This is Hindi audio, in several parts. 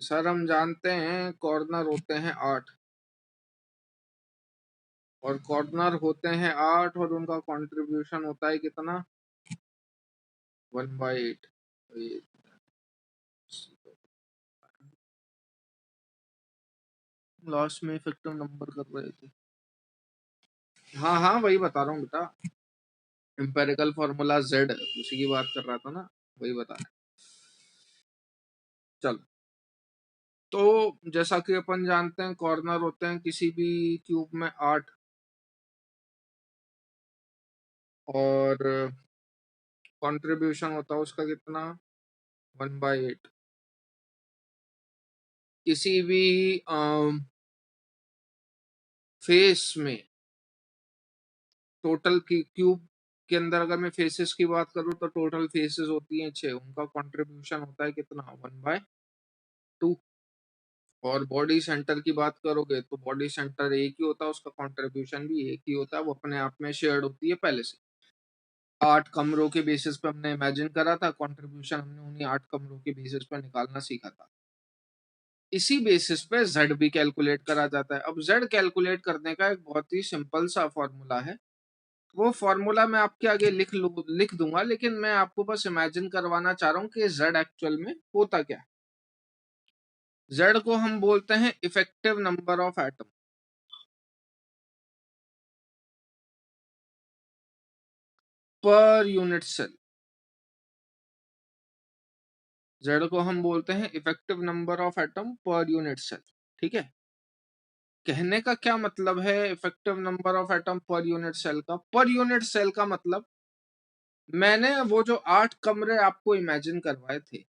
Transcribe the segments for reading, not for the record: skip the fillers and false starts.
सर हम जानते हैं कॉर्नर होते हैं 8 और कॉर्नर होते हैं 8 और उनका कंट्रीब्यूशन होता है कितना 1/8। लास्ट में इफेक्टिव नंबर कर रहे थे। हाँ हाँ वही बता रहा हूँ बेटा, एम्पेरिकल फॉर्मूला Z उसी की बात कर रहा था ना, वही बता रहा। चलो तो जैसा कि अपन जानते हैं कॉर्नर होते हैं किसी भी क्यूब में 8 और कंट्रीब्यूशन होता है उसका कितना 1/8। किसी भी फेस में टोटल की क्यूब के अंदर अगर मैं फेसेस की बात करूं तो टोटल फेसेस होती हैं 6, उनका कंट्रीब्यूशन होता है कितना 1/2। और बॉडी सेंटर की बात करोगे तो बॉडी सेंटर एक ही होता है, उसका कंट्रीब्यूशन भी एक ही होता है, वो अपने आप में शेयर्ड होती है पहले से। 8 कमरों के बेसिस पे हमने इमेजिन करा था, कंट्रीब्यूशन हमने उन्हीं 8 कमरों के बेसिस पे निकालना सीखा था। इसी बेसिस पे Z भी कैलकुलेट करा जाता है। अब Z कैलकुलेट करने का एक बहुत ही सिंपल सा फॉर्मूला है, वो फॉर्मूला मैं आपके आगे लिख दूंगा, लेकिन मैं आपको बस इमेजिन करवाना चाह रहा हूँ कि Z एक्चुअल में होता क्या है। Z को हम बोलते हैं effective number of atom. Per unit cell, Z को हम बोलते हैं effective number of atom per unit cell. ठीक है, कहने का क्या मतलब है effective number of atom per unit cell का? पर यूनिट सेल का मतलब मैंने वो जो 8 कमरे आपको इमेजिन करवाए थे,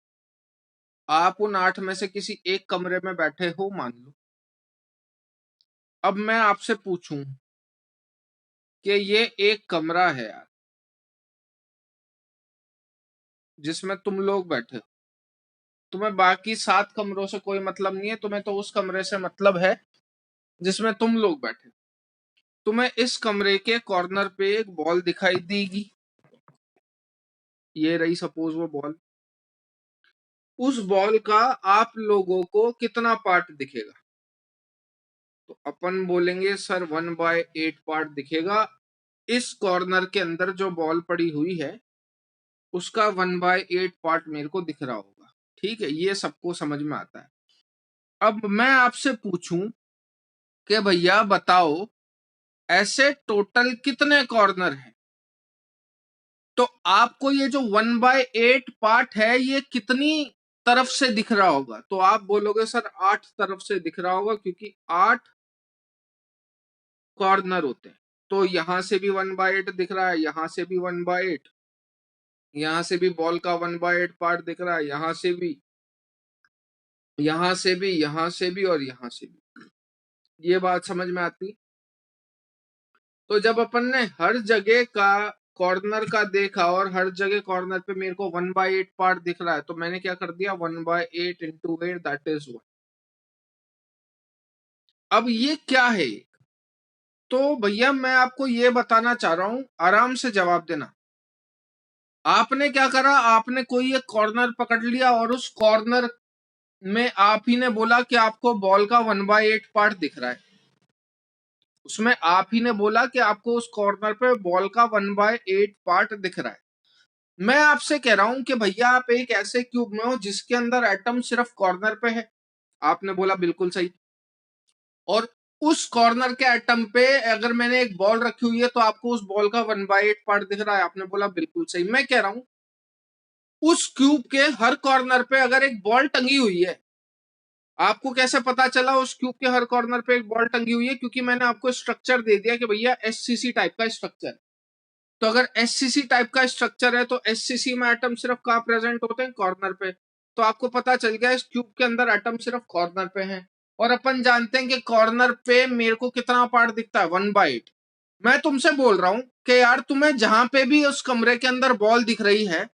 आप उन 8 में से किसी एक कमरे में बैठे हो मान लो। अब मैं आपसे पूछूं कि ये एक कमरा है यार जिसमें तुम लोग बैठे हो, तुम्हें बाकी 7 कमरों से कोई मतलब नहीं है, तुम्हें तो उस कमरे से मतलब है जिसमें तुम लोग बैठे हो। तुम्हें इस कमरे के कॉर्नर पे एक बॉल दिखाई देगी, ये रही सपोज वो बॉल। उस बॉल का आप लोगों को कितना पार्ट दिखेगा? तो अपन बोलेंगे सर 1/8 पार्ट दिखेगा। इस कॉर्नर के अंदर जो बॉल पड़ी हुई है उसका 1/8 पार्ट मेरे को दिख रहा होगा। ठीक है, ये सबको समझ में आता है। अब मैं आपसे पूछूं कि भैया बताओ ऐसे टोटल कितने कॉर्नर हैं, तो आपको ये जो 1/8 पार्ट है ये कितनी तरफ से दिख रहा होगा? तो आप बोलोगे सर 8 तरफ से दिख रहा होगा, क्योंकि 8 कॉर्नर होते हैं। तो यहां से भी 1/8 दिख रहा है, यहां से भी 1/8, यहां से भी बॉल का 1/8 पार्ट दिख रहा है, यहां से भी, यहां से भी, यहां से भी और यहां से भी। ये बात समझ में आती? तो जब अपन ने हर जगह का कॉर्नर का देखा और हर जगह कॉर्नर पे मेरे को 1/8 पार्ट दिख रहा है, तो मैंने क्या कर दिया 1/8 इंटू 8 दैट इज 1। अब ये क्या है? तो भैया मैं आपको ये बताना चाह रहा हूं, आराम से जवाब देना। आपने क्या करा, आपने कोई एक कॉर्नर पकड़ लिया और उस कॉर्नर में आप ही ने बोला कि आपको बॉल का 1/8 पार्ट दिख रहा है। उसमें आप ही ने बोला कि आपको उस कॉर्नर पे बॉल का 1/8 पार्ट दिख रहा है। मैं आपसे कह रहा हूं कि भैया आप एक ऐसे क्यूब में हो जिसके अंदर एटम सिर्फ कॉर्नर पे है। आपने बोला बिल्कुल सही। और उस कॉर्नर के एटम पे अगर मैंने एक बॉल रखी हुई है तो आपको उस बॉल का 1/8 पार्ट दिख रहा है। आपने बोला बिल्कुल सही। मैं कह रहा हूं उस क्यूब के हर कॉर्नर पे अगर एक बॉल टंगी हुई है, आपको कैसे पता चला उस क्यूब के हर कॉर्नर पे एक बॉल टंगी हुई है? क्योंकि मैंने आपको स्ट्रक्चर दे दिया कि भैया एससीसी टाइप का स्ट्रक्चर। तो अगर एससीसी टाइप का स्ट्रक्चर है तो एससीसी में एटम सिर्फ कहां प्रेजेंट होते हैं? कॉर्नर पे। तो आपको पता चल गया इस क्यूब के अंदर एटम सिर्फ कॉर्नर पे हैं। और अपन जानते हैं कि कॉर्नर पे मेरे को कितना पार्ट दिखता है 1/8। मैं तुमसे बोल रहा हूं कि यार तुम्हें जहां पे भी उस कमरे के अंदर बॉल दिख रही है,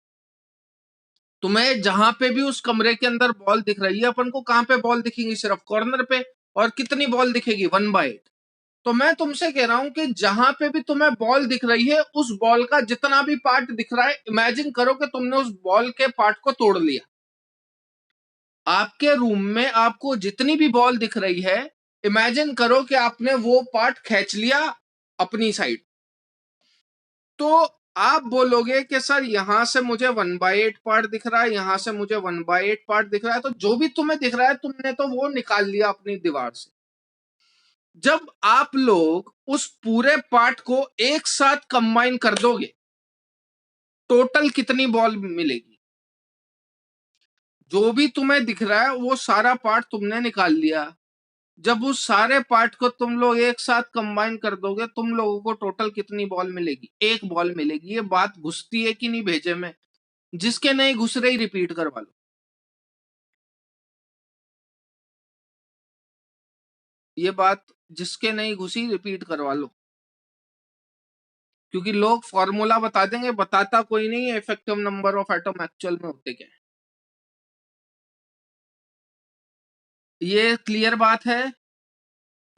तुम्हें जहां पे भी उस कमरे के अंदर बॉल दिख रही है, अपन को कहां पे बॉल दिखेगी? सिर्फ कॉर्नर पे। और कितनी बॉल दिखेगी 1/8। तो मैं तुमसे कह रहा हूं कि जहां पे भी तुम्हें बॉल दिख रही है उस बॉल का जितना भी पार्ट दिख रहा है, इमेजिन करो कि तुमने उस बॉल के पार्ट को तोड़ लिया। आपके रूम में आपको जितनी भी बॉल दिख रही है, इमेजिन करो कि आपने वो पार्ट खींच लिया अपनी साइड, तो आप बोलोगे कि सर यहां से मुझे 1/8 पार्ट दिख रहा है, यहां से मुझे 1/8 पार्ट दिख रहा है, तो जो भी तुम्हें दिख रहा है तुमने तो वो निकाल लिया अपनी दीवार से। जब आप लोग उस पूरे पार्ट को एक साथ कंबाइन कर दोगे, टोटल कितनी बॉल मिलेगी? जो भी तुम्हें दिख रहा है वो सारा पार्ट तुमने निकाल लिया। जब उस सारे पार्ट को तुम लोग एक साथ कंबाइन कर दोगे, तुम लोगों को टोटल कितनी बॉल मिलेगी? एक बॉल मिलेगी। ये बात घुसती है कि नहीं भेजे में? जिसके नहीं घुस रही रिपीट करवा लो। ये बात जिसके नहीं घुसी रिपीट करवा लो, क्योंकि लोग फॉर्मूला बता देंगे, बताता कोई नहीं है effective number of atom actual में होते क्या है। ये क्लियर बात है।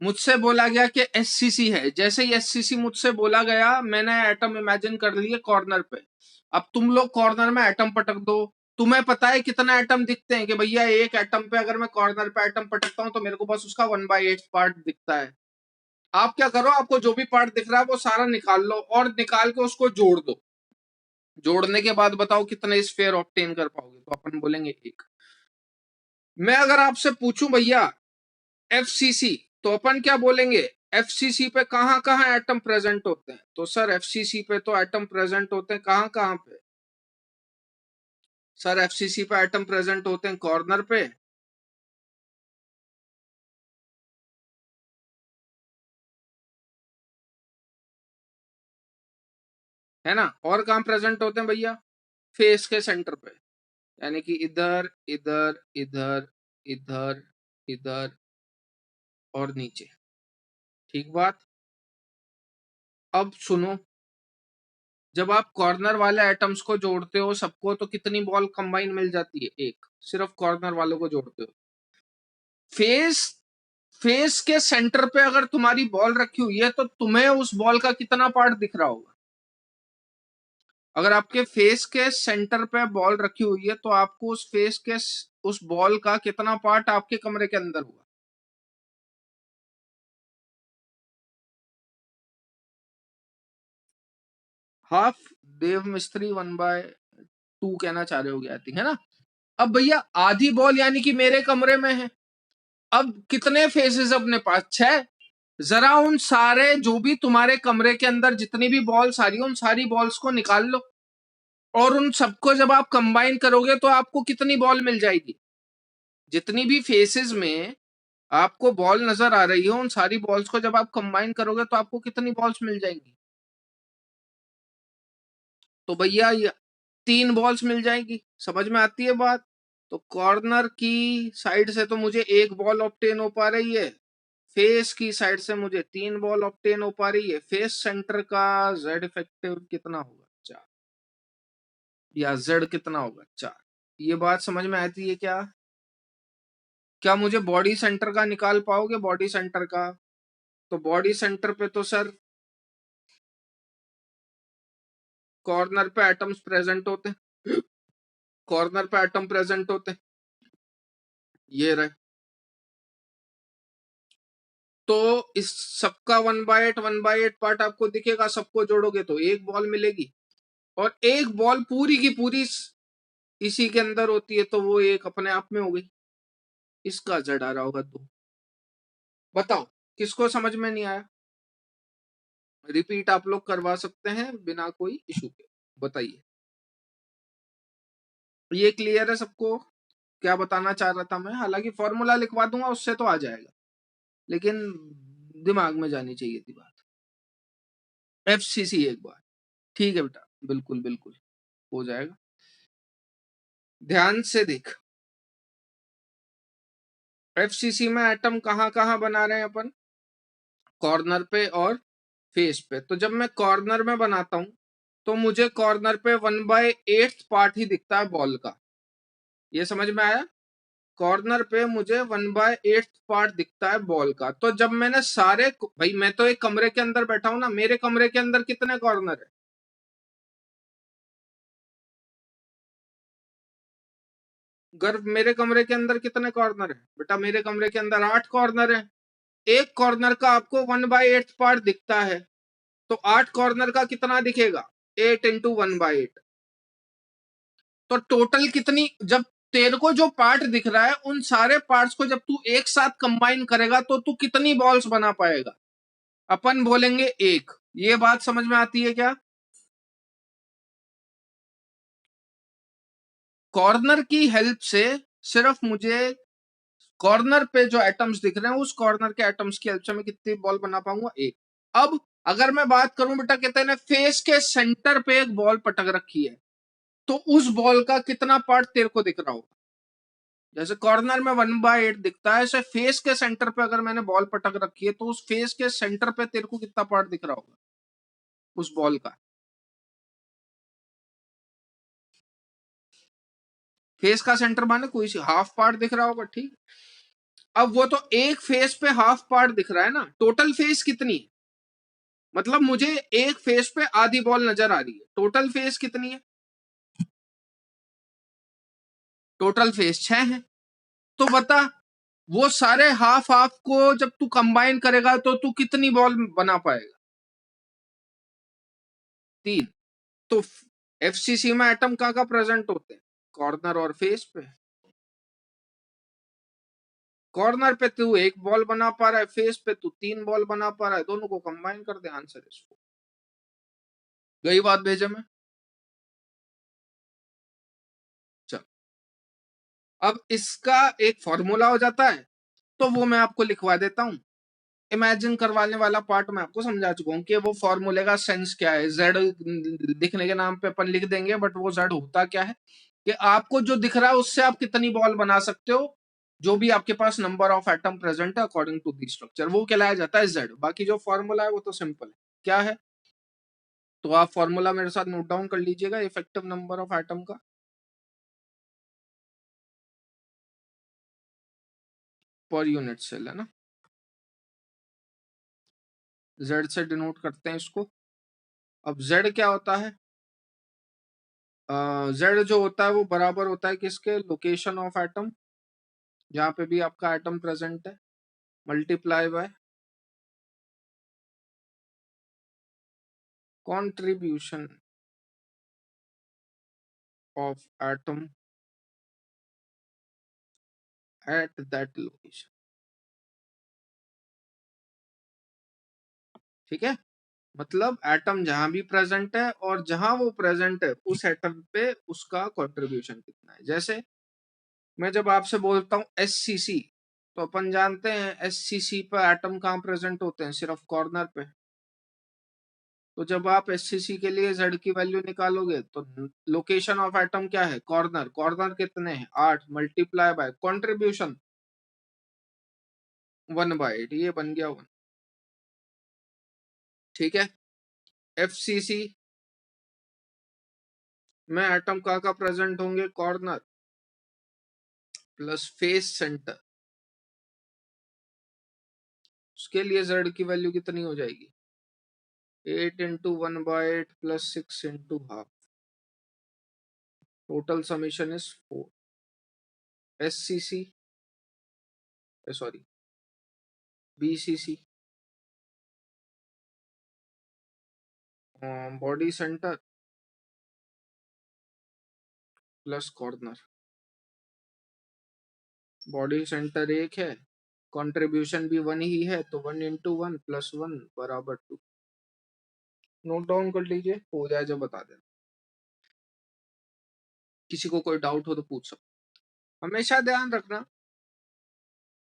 मुझसे बोला गया कि एससीसी है, जैसे ही एससीसी मुझसे बोला गया, मैंने एटम इमेजिन कर लिए कॉर्नर पे। अब तुम लोग कॉर्नर में एटम पटक दो। तुम्हें पता है कितना एटम दिखते हैं कि भैया एक एटम पे अगर मैं कॉर्नर पे एटम पटकता हूं तो मेरे को बस उसका 1/8 पार्ट दिखता है। आप क्या करो, आपको जो भी पार्ट दिख रहा है वो सारा निकाल लो और निकाल के उसको जोड़ दो। जोड़ने के बाद बताओ कितने स्फीयर ऑब्टेन कर पाओगे? तो अपन बोलेंगे एक। मैं अगर आपसे पूछूं भैया एफसीसी, तो अपन क्या बोलेंगे? एफसीसी पे कहां कहां एटम प्रेजेंट होते हैं? तो सर एफसीसी पे तो एटम प्रेजेंट होते हैं कहां कहां पे? सर एफसीसी पे एटम प्रेजेंट होते हैं कॉर्नर पे, है ना? और कहां प्रेजेंट होते हैं भैया? फेस के सेंटर पे, यानी कि इधर इधर इधर इधर इधर और नीचे। ठीक बात। अब सुनो, जब आप कॉर्नर वाले एटम्स को जोड़ते हो सबको, तो कितनी बॉल कंबाइन मिल जाती है? एक। सिर्फ कॉर्नर वालों को जोड़ते हो। फेस फेस के सेंटर पे अगर तुम्हारी बॉल रखी हुई है तो तुम्हें उस बॉल का कितना पार्ट दिख रहा होगा? अगर आपके फेस के सेंटर पे बॉल रखी हुई है तो आपको उस फेस के उस बॉल का कितना पार्ट आपके कमरे के अंदर होगा? हाफ। देव मिस्त्री 1/2 कहना चाह रहे हो गया, आई थिंक, है ना? अब भैया आधी बॉल यानी कि मेरे कमरे में है। अब कितने फेसेस अपने पास? 6। जरा उन सारे जो भी तुम्हारे कमरे के अंदर जितनी भी बॉल्स आ रही है उन सारी बॉल्स को निकाल लो, और उन सबको जब आप कंबाइन करोगे तो आपको कितनी बॉल मिल जाएगी? जितनी भी फेसेस में आपको बॉल नजर आ रही है उन सारी बॉल्स को जब आप कंबाइन करोगे तो आपको कितनी बॉल्स मिल जाएंगी? तो भैया ये 3 बॉल्स मिल जाएगी। समझ में आती है बात? तो कॉर्नर की साइड से तो मुझे एक बॉल ऑब्टेन हो पा रही है, फेस की साइड से मुझे 3 बॉल ऑब्टेन हो पा रही है। फेस सेंटर का जेड इफेक्टिव कितना होगा? 4। या जेड कितना होगा? 4। ये बात समझ में आती है क्या? क्या मुझे बॉडी सेंटर का निकाल पाओगे? बॉडी सेंटर का, तो बॉडी सेंटर पे तो सर कॉर्नर पे एटम्स प्रेजेंट होते हैं, कॉर्नर पे एटम प्रेजेंट होते हैं, ये रहे। तो इस सबका 1/8 पार्ट आपको दिखेगा, सबको जोड़ोगे तो एक बॉल मिलेगी, और एक बॉल पूरी की पूरी इसी के अंदर होती है, तो वो एक अपने आप में हो गई। इसका जेड आ रहा होगा 2। बताओ किसको समझ में नहीं आया? रिपीट आप लोग करवा सकते हैं बिना कोई इशू के। बताइए, ये क्लियर है सबको? क्या बताना चाह रहा था मैं? हालांकि फॉर्मूला लिखवा दूंगा उससे तो आ जाएगा, लेकिन दिमाग में जानी चाहिए थी बात। एफसीसी एक बार। ठीक है बेटा, बिल्कुल बिल्कुल हो जाएगा। ध्यान से देख, एफसीसी में एटम कहाँ कहाँ बना रहे हैं अपन? कॉर्नर पे और फेस पे। तो जब मैं कॉर्नर में बनाता हूं तो मुझे कॉर्नर पे 1/8 पार्ट ही दिखता है बॉल का। ये समझ में आया? कॉर्नर पे मुझे 1/8 पार्ट दिखता है बॉल का। तो जब मैंने सारे, भाई मैं तो एक कमरे के अंदर बैठा हूं ना, मेरे कमरे के अंदर कितने कॉर्नर है? मेरे कमरे के अंदर कितने कॉर्नर है बेटा? मेरे कमरे के अंदर 8 कॉर्नर है। एक कॉर्नर का आपको 1/8 पार्ट दिखता है, तो 8 कॉर्नर का कितना दिखेगा? 8 इंटू 1/8। तो टोटल कितनी, जब तेरे को जो पार्ट दिख रहा है उन सारे पार्ट्स को जब तू एक साथ कंबाइन करेगा तो तू कितनी बॉल्स बना पाएगा? अपन बोलेंगे एक। ये बात समझ में आती है क्या? कॉर्नर की हेल्प से सिर्फ मुझे कॉर्नर पे जो एटम्स दिख रहे हैं उस कॉर्नर के एटम्स की हेल्प से मैं कितनी बॉल बना पाऊंगा? एक। अब अगर मैं बात करूं बेटा, कहते हैं फेस के सेंटर पे एक बॉल पटक रखी है, तो उस बॉल का कितना पार्ट तेरे को दिख रहा होगा? जैसे कॉर्नर में 1/8 दिखता है, ऐसे फेस के सेंटर पे अगर मैंने बॉल पटक रखी है तो उस फेस के सेंटर पे तेरे को कितना पार्ट दिख रहा होगा उस बॉल का? फेस का सेंटर माने कोई सी हाफ पार्ट दिख रहा होगा, ठीक। अब वो तो एक फेस पे हाफ पार्ट दिख रहा है ना, टोटल फेस कितनी है? मतलब मुझे एक फेस पे आधी बॉल नजर आ रही है, टोटल फेस कितनी है? टोटल फेस 6 है। तो बता, वो सारे हाफ हाफ को जब तू कंबाइन करेगा तो तू कितनी बॉल बना पाएगा? 3। तो एफसीसी में एटम कहाँ का प्रेजेंट होते हैं? कॉर्नर और फेस पे। कॉर्नर पे तू एक बॉल बना पा रहा है, फेस पे तू 3 बॉल बना पा रहा है, दोनों को कंबाइन कर दे, आंसर इसको। गई बात भेजे में? चल, अब इसका एक फॉर्मूला हो जाता है, तो वो मैं आपको लिखवा देता हूं। इमेजिन करवाने वाला पार्ट मैं आपको समझा चुका हूं कि वो फॉर्मूले का सेंस क्या है। जेड दिखने के नाम पे अपन लिख देंगे, बट वो जेड होता क्या है कि आपको जो दिख रहा है उससे आप कितनी बॉल बना सकते हो, जो भी आपके पास नंबर ऑफ एटम प्रेजेंट है अकॉर्डिंग टू दी स्ट्रक्चर, वो कहलाया जाता है जेड। बाकी जो फॉर्मूला है वो तो सिंपल है। क्या है? तो आप फॉर्मूला मेरे साथ नोट डाउन कर लीजिएगा इफेक्टिव नंबर ऑफ एटम का, पर यूनिट सेल, है ना। जेड से डिनोट करते हैं इसको। अब जेड क्या होता है? जेड जो होता है वो बराबर होता है किसके? लोकेशन ऑफ एटम, जहां पे भी आपका एटम प्रेजेंट है, multiply by contribution of atom at that location. ठीक है, मतलब एटम जहां भी प्रेजेंट है और जहां वो प्रेजेंट है उस एटम पे उसका कंट्रीब्यूशन कितना है। जैसे मैं जब आपसे बोलता हूँ एससीसी, तो अपन जानते हैं एससीसी पे एटम कहाँ प्रेजेंट होते हैं? सिर्फ कॉर्नर पे। तो जब आप एससीसी के लिए जेड की वैल्यू निकालोगे तो लोकेशन ऑफ एटम क्या है? कॉर्नर। कॉर्नर कितने हैं? 8, मल्टीप्लाई बाय कंट्रीब्यूशन 1/8, ये बन गया 1। ठीक है, एफसीसी में एटम का प्रेजेंट होंगे? Corner plus face centre. उसके लिए जेड की वैल्यू कितनी हो जाएगी? 8 into 1/8 plus 6 into half. Total summation is 4। SCC, sorry, BCC, body centre plus corner. Body centre 1 है, कंट्रीब्यूशन भी 1 ही है, तो 1 इंटू 1 प्लस 1 बराबर 2। नोट डाउन कर लीजिए, हो जाए जब बता देना। किसी को कोई डाउट हो तो पूछ सकते। हमेशा ध्यान रखना,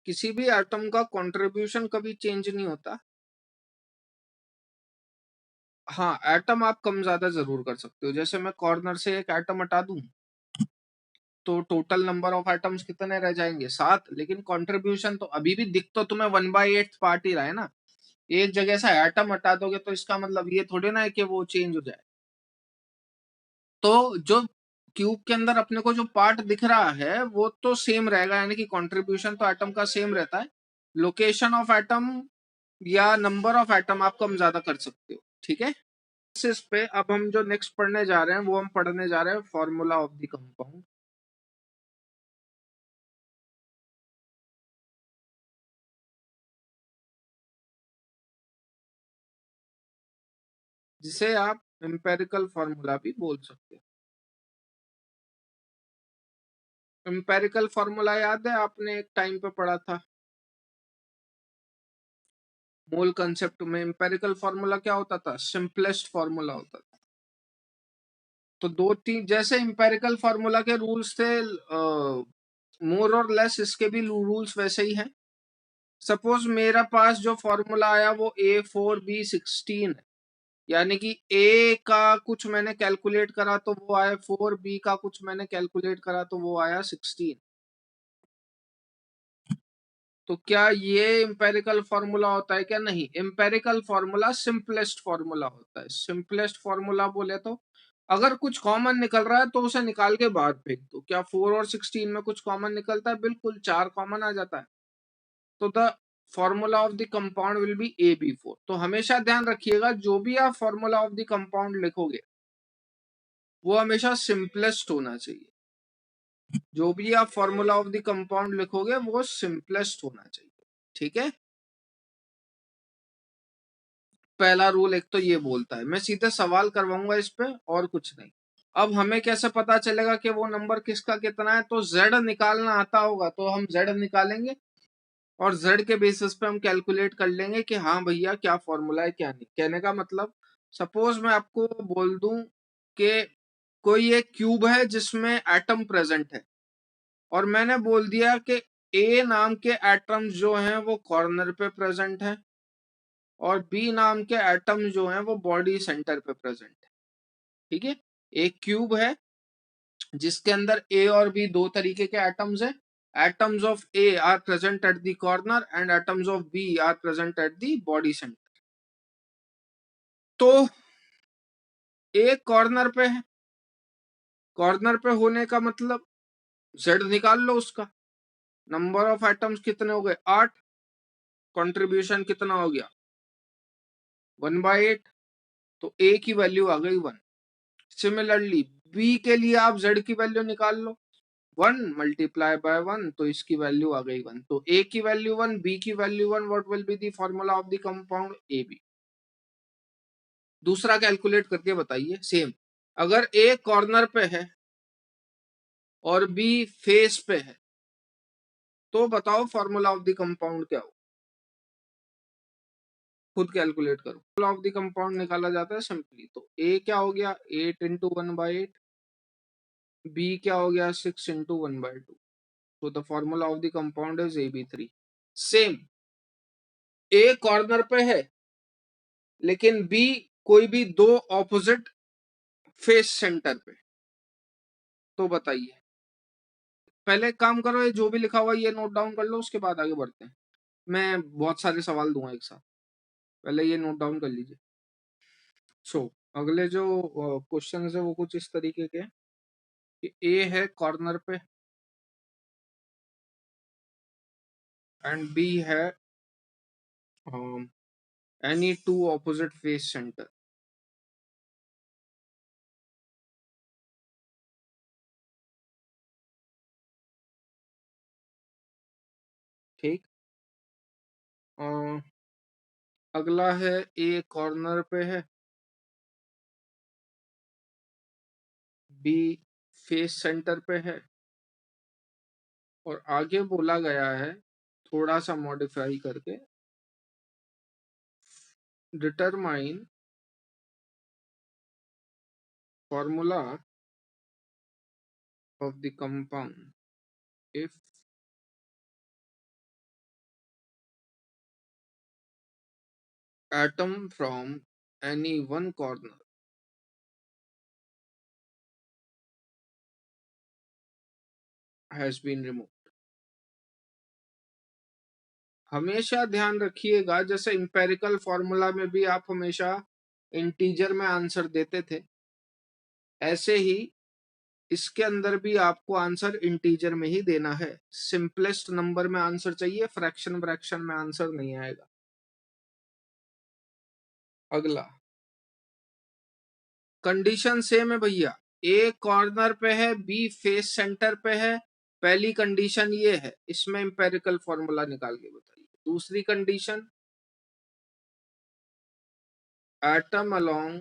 किसी भी एटम का कंट्रीब्यूशन कभी चेंज नहीं होता। हाँ, एटम आप कम ज्यादा जरूर कर सकते हो। जैसे मैं कॉर्नर से एक एटम हटा दूं तो टोटल नंबर ऑफ एटम्स कितने रह जाएंगे? 7। लेकिन कंट्रीब्यूशन तो अभी भी दिख तो तुम्हें 1/8 पार्ट ही रहा है ना। एक जगह से एटम हटा दोगे तो इसका मतलब ये थोड़ी ना है कि वो चेंज हो जाए। तो जो क्यूब के अंदर अपने को जो पार्ट दिख रहा है वो तो सेम रहेगा, यानी कि कंट्रीब्यूशन तो एटम का सेम रहता है। लोकेशन ऑफ एटम या नंबर ऑफ एटम आप कम ज्यादा कर सकते हो। ठीक है, इस पे अब हम जो नेक्स्ट पढ़ने जा रहे हैं वो हम पढ़ने जा रहे हैं फॉर्मूला ऑफ द कंपाउंड। जिसे आप एम्पेरिकल फॉर्मूला भी बोल सकते हैं। एम्पेरिकल फॉर्मूला याद है, आपने एक टाइम पे पढ़ा था मोल कंसेप्ट में। एम्पेरिकल फॉर्मूला क्या होता था? सिंपलेस्ट फॉर्मूला होता था। तो दो तीन जैसे एम्पेरिकल फॉर्मूला के रूल्स थे, मोर और लेस इसके भी रूल्स वैसे ही हैं। सपोज मेरा पास जो फॉर्मूला आया वो A4B16 है, यानी कि ए का कुछ मैंने कैलकुलेट करा तो वो आया 4, बी का कुछ मैंने कैलकुलेट करा तो वो आया 16। तो क्या ये एम्पेरिकल फॉर्मूला होता है? क्या नहीं। एम्पेरिकल फॉर्मूला सिंपलेस्ट फॉर्मूला होता है। सिंपलेस्ट फॉर्मूला बोले तो अगर कुछ कॉमन निकल रहा है तो उसे निकाल के बाहर फेंक दो। क्या 4 और 16 में कुछ कॉमन निकलता है? बिल्कुल, 4 कॉमन आ जाता है। तो the formula of the compound will be AB4। तो हमेशा ध्यान रखिएगा, जो भी आप फॉर्मूला ऑफ द कंपाउंड लिखोगे वो हमेशा सिंपलेस्ट होना चाहिए। जो भी आप फॉर्मूला ऑफ द कंपाउंड लिखोगे वो सिंपलेस्ट होना चाहिए। ठीक है, पहला रूल एक तो ये बोलता है। मैं सीधे सवाल करवाऊंगा इस पे और कुछ नहीं। अब हमें कैसे पता चलेगा कि वो नंबर किसका कितना है? तो z निकालना आता होगा तो हम z निकालेंगे और z के बेसिस पे हम कैलकुलेट कर लेंगे कि हाँ भैया क्या फॉर्मूला है क्या नहीं। कहने का मतलब, सपोज मैं आपको बोल दूं कि कोई एक क्यूब है जिसमें एटम प्रेजेंट है और मैंने बोल दिया कि ए नाम के एटम्स जो हैं वो कॉर्नर पे प्रेजेंट हैं और बी नाम के एटम्स जो हैं वो बॉडी सेंटर पे प्रेजेंट है। ठीक है, एक क्यूब है जिसके अंदर ए और बी दो तरीके के एटम्स हैं। Atoms of A are present at the corner and atoms of B are present at the body centre. तो ए कॉर्नर पे है, कॉर्नर पे होने का मतलब जेड निकाल लो उसका। नंबर ऑफ एटम्स कितने हो गए? 8। कंट्रीब्यूशन कितना हो गया? 1/8। तो ए की वैल्यू आ गई 1। सिमिलरली बी के लिए आप जेड की वैल्यू निकाल लो। 1 मल्टीप्लाई बाय 1, तो इसकी वैल्यू आ गई 1। तो ए की वैल्यू 1, बी की value 1। What will be the formula of the compound AB? दूसरा कैलकुलेट करके बताइए। सेम, अगर ए कॉर्नर पे है और बी फेस पे है तो बताओ फॉर्मूला ऑफ द कंपाउंड क्या हो? खुद कैलकुलेट करो। फॉर्मूला ऑफ द कंपाउंड निकाला जाता है सिंपली। तो ए क्या हो गया? 8 इंटू 1/8। बी क्या हो गया? 6 इंटू 1/2। तो the formula of the compound is AB3। Same, A corner पे है लेकिन बी कोई भी दो ऑपोजिट फेस सेंटर पे। तो बताइए, पहले काम करो, ये जो भी लिखा हुआ है ये नोट डाउन कर लो, उसके बाद आगे बढ़ते हैं। मैं बहुत सारे सवाल दूंगा एक साथ, पहले ये नोट डाउन कर लीजिए। सो अगले जो क्वेश्चन है वो कुछ इस तरीके के हैं कि ए है कॉर्नर पे एंड बी है any two opposite face centre. ठीक, अगला है ए कॉर्नर पे है, बी फेस सेंटर पे है और आगे बोला गया है थोड़ा सा मॉडिफाई करके, determine formula of the compound if atom from any one corner has been removed। हमेशा ध्यान रखिएगा, जैसे इंपेरिकल फॉर्मूला में भी आप हमेशा इंटीजर में आंसर देते थे, ऐसे ही इसके अंदर भी आपको आंसर इंटीजर में ही देना है। सिंपलेस्ट नंबर में आंसर चाहिए, फ्रैक्शन ब्रैक्शन में आंसर नहीं आएगा। अगला कंडीशन सेम है भैया, ए कॉर्नर पे है, बी फेस सेंटर पे है। पहली कंडीशन ये है, इसमें इंपेरिकल फॉर्मूला निकाल के बताइए। दूसरी condition, atom along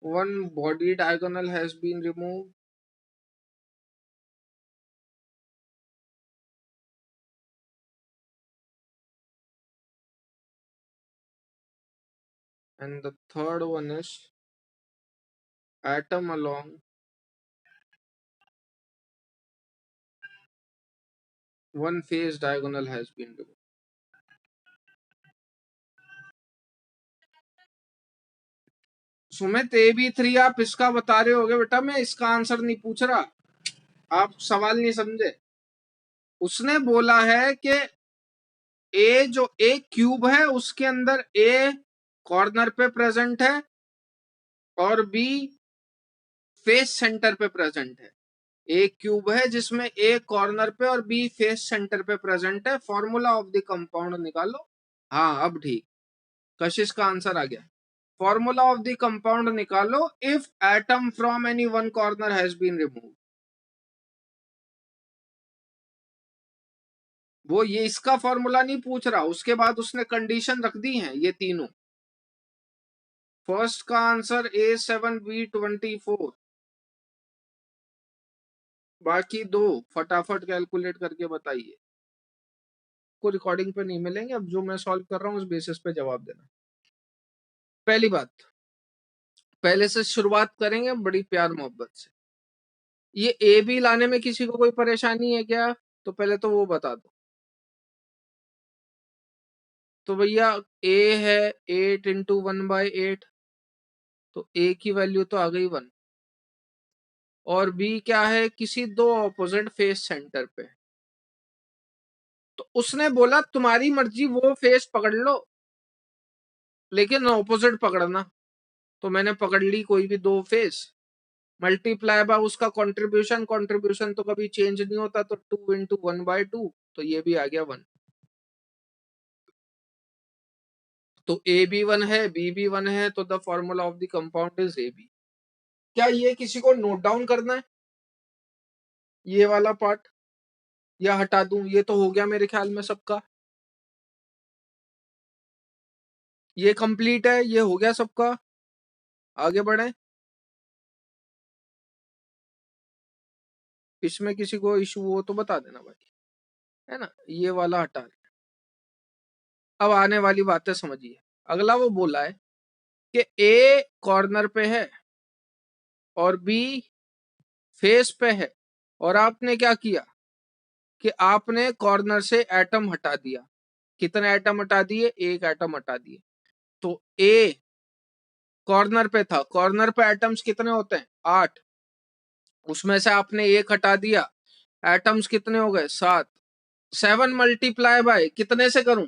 one body diagonal has been removed, and the third one is atom along one phase diagonal has been removed. Sumit AB3 आप इसका बता रहे होगे बेटा, मैं इसका आंसर नहीं पूछ रहा, आप सवाल नहीं समझे। उसने बोला है कि ए जो ए क्यूब है उसके अंदर ए कॉर्नर पे प्रेजेंट है और बी फेस सेंटर पे प्रेजेंट है। ए क्यूब है जिसमें ए कॉर्नर पे और बी फेस सेंटर पे प्रेजेंट है। फॉर्मूला ऑफ द कंपाउंड निकालो। हाँ अब ठीक, कशिश का आंसर आ गया। फॉर्मूला ऑफ द कंपाउंड निकालो if atom from any one corner has been remove. वो ये इसका फॉर्मूला नहीं पूछ रहा, उसके बाद उसने कंडीशन रख दी है ये तीनों। फर्स्ट का आंसर A7B24, बाकी दो फटाफट कैलकुलेट करके बताइए। को रिकॉर्डिंग पे नहीं मिलेंगे, अब जो मैं सॉल्व कर रहा हूं उस बेसिस पे जवाब देना। पहली बात, पहले से शुरुआत करेंगे बड़ी प्यार मोहब्बत से। ये ए बी लाने में किसी को कोई परेशानी है क्या? तो पहले तो वो बता दो। तो भैया ए है 8 इंटू 1/8, तो ए की वैल्यू तो आ गई 1, और बी क्या है, किसी दो ऑपोजिट फेस सेंटर पे। तो उसने बोला तुम्हारी मर्जी वो फेस पकड़ लो लेकिन ऑपोजिट पकड़ना। तो मैंने पकड़ ली कोई भी दो फेस, मल्टीप्लाई बाय उसका कंट्रीब्यूशन, कंट्रीब्यूशन तो कभी चेंज नहीं होता, तो 2 इंटू 1/2, तो ये भी आ गया 1। तो ए बी 1 है, बी भी 1 है, तो the formula of the compound is A B. क्या ये किसी को नोट डाउन करना है ये वाला पार्ट, या हटा दूं? ये तो हो गया मेरे ख्याल में सबका, ये कंप्लीट है, ये हो गया सबका। आगे बढ़े, इसमें किसी को इशू हो तो बता देना भाई, है ना। ये वाला हटा दें। अब आने वाली बातें समझिए। अगला वो बोला है कि ए कॉर्नर पे है और बी फेस पे है, और आपने क्या किया कि आपने कॉर्नर से एटम हटा दिया। कितने एटम हटा दिए? एक एटम हटा दिए। तो ए कॉर्नर पे था, कॉर्नर पे एटम्स कितने होते हैं? 8, उसमें से आपने एक हटा दिया, एटम्स कितने हो गए? 7। 7 मल्टीप्लाई बाय कितने से करूं?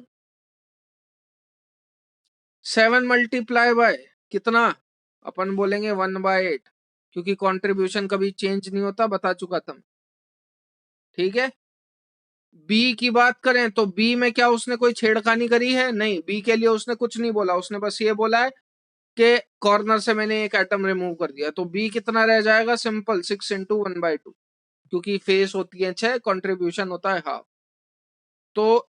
7 मल्टीप्लाई बाय कितना? अपन बोलेंगे 1/8, क्योंकि कंट्रीब्यूशन कभी चेंज नहीं होता, बता चुका था। ठीक है। बी की बात करें तो बी में क्या उसने कोई छेड़खानी करी है? नहीं, बी के लिए उसने कुछ नहीं बोला, उसने बस ये बोला है कि कॉर्नर से मैंने एक एटम रिमूव कर दिया। तो बी कितना रह जाएगा? सिंपल 6 इंटू 1/2, क्योंकि फेस होती है 6, कंट्रीब्यूशन होता है हाफ। तो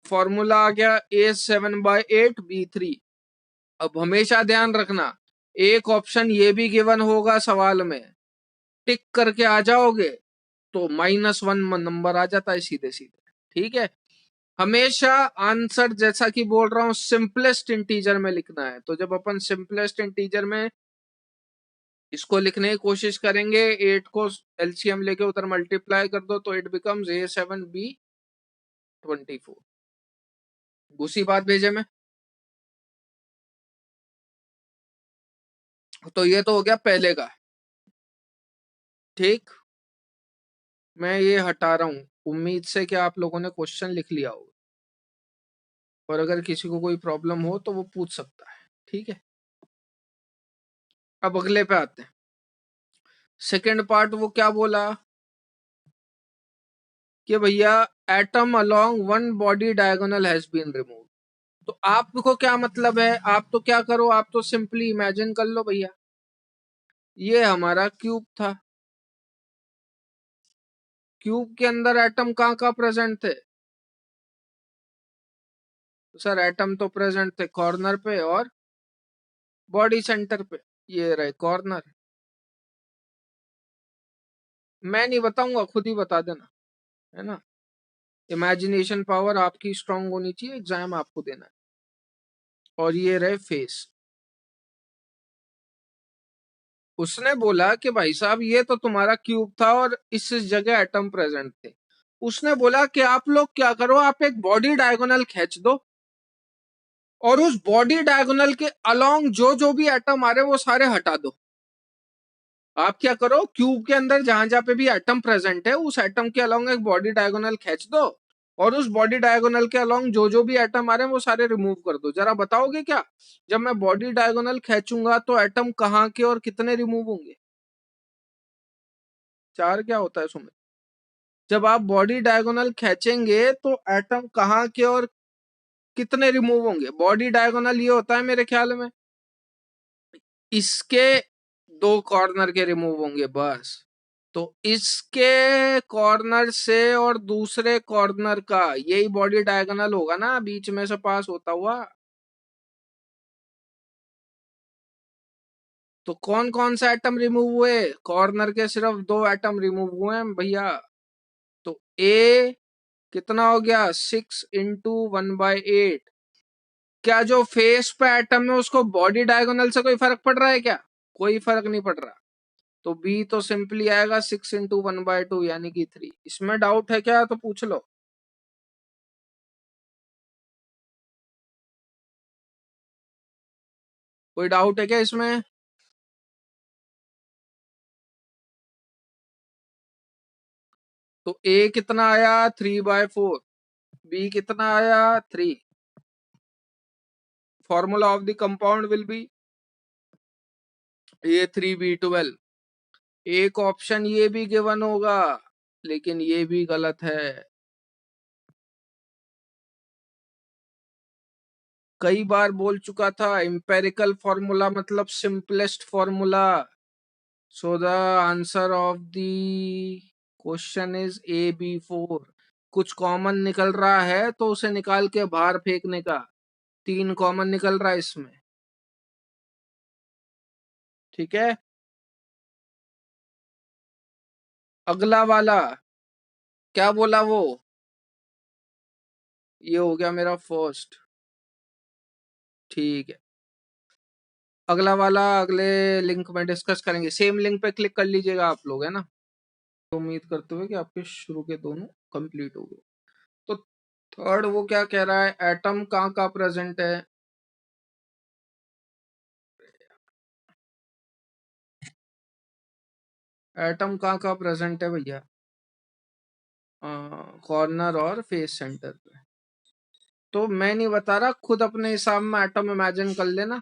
फॉर्मूला आ गया A7/8B3। अब हमेशा ध्यान रखना, एक ऑप्शन ये भी गिवन होगा सवाल में, टिक करके आ जाओगे तो -1 नंबर आ जाता है सीधे सीधे। ठीक है। हमेशा आंसर जैसा कि बोल रहा हूं सिंपलेस्ट इंटीजर में लिखना है। तो जब अपन सिंपलेस्ट इंटीजर में इसको लिखने की कोशिश करेंगे, 8 को एलसीएम लेके उधर मल्टीप्लाई कर दो तो इट बिकम्स A7B24। उसी बात भेजे में। तो ये तो हो गया पहले का। ठीक, मैं ये हटा रहा हूं, उम्मीद से कि आप लोगों ने क्वेश्चन लिख लिया होगा, और अगर किसी को कोई प्रॉब्लम हो तो वो पूछ सकता है। ठीक है। अब अगले पे आते हैं। सेकंड पार्ट वो क्या बोला कि भैया atom along one body diagonal has been remove. तो आपको क्या मतलब है? आप तो क्या करो, आप तो सिंपली इमेजिन कर लो भैया, ये हमारा क्यूब था, क्यूब के अंदर एटम कहाँ कहाँ प्रेजेंट थे? तो सर एटम तो प्रेजेंट थे कॉर्नर पे और बॉडी सेंटर पे। ये रहे कॉर्नर। मैं नहीं बताऊंगा, खुद ही बता देना, है ना। इमेजिनेशन पावर आपकी स्ट्रांग होनी चाहिए, एग्जाम आपको देना है। और ये रहे फेस। उसने बोला कि भाई साहब ये तो तुम्हारा क्यूब था और इस जगह एटम प्रेजेंट थे। उसने बोला कि आप लोग क्या करो, आप एक बॉडी डायगोनल खींच दो और उस बॉडी डायगोनल के अलोंग जो जो भी एटम आ रहे वो सारे हटा दो। आप क्या करो, क्यूब के अंदर जहां जहां पे भी एटम प्रेजेंट है उस एटम के अलोंग एक बॉडी डायगोनल खींच दो और उस बॉडी डायगोनल के अलोंग जो जो भी एटम आ रहे हैं वो सारे रिमूव कर दो। जरा बताओगे क्या, जब मैं बॉडी डायगोनल खींचूंगा तो एटम कहाँ के और कितने रिमूव होंगे? 4 क्या होता है सुमित? जब आप बॉडी डायगोनल खींचेंगे तो एटम कहाँ के और कितने रिमूव होंगे? बॉडी डायगोनल ये होता है मेरे ख्याल में इसके 2 कॉर्नर के रिमूव होंगे बस। तो इसके कॉर्नर से और दूसरे कॉर्नर का यही बॉडी डायगोनल होगा ना, बीच में से पास होता हुआ। तो कौन कौन सा एटम रिमूव हुए? कॉर्नर के सिर्फ 2 एटम रिमूव हुए हैं भैया। तो ए कितना हो गया, 6 × 1/8। क्या जो फेस पे एटम है उसको बॉडी डायगोनल से कोई फर्क पड़ रहा है क्या? कोई फर्क नहीं पड़ रहा। तो बी तो सिंपली आएगा 6 × 1/2 यानी कि 3। इसमें डाउट है क्या तो पूछ लो। कोई डाउट है क्या इसमें? तो ए कितना आया, 3/4। बी कितना आया, 3। Formula of the compound will be A3B12। एक ऑप्शन ये भी गिवन होगा लेकिन ये भी गलत है। कई बार बोल चुका था, इंपेरिकल फॉर्मूला मतलब simplest formula. So the answer of the question is AB4। कुछ कॉमन निकल रहा है तो उसे निकाल के बाहर फेंकने का। 3 कॉमन निकल रहा है इसमें, ठीक है। अगला वाला क्या बोला वो? ये हो गया मेरा फर्स्ट, ठीक है। अगला वाला अगले लिंक में डिस्कस करेंगे। सेम लिंक पे क्लिक कर लीजिएगा आप लोग, है ना। तो उम्मीद करते हुए कि आपके शुरू के दोनों कंप्लीट हो गए। तो थर्ड वो क्या कह रहा है, एटम कहाँ का प्रेजेंट है? एटम कहाँ का प्रेजेंट है भैया? कॉर्नर और फेस सेंटर पे। तो मैं नहीं बता रहा, खुद अपने हिसाब में एटम इमेजिन कर लेना।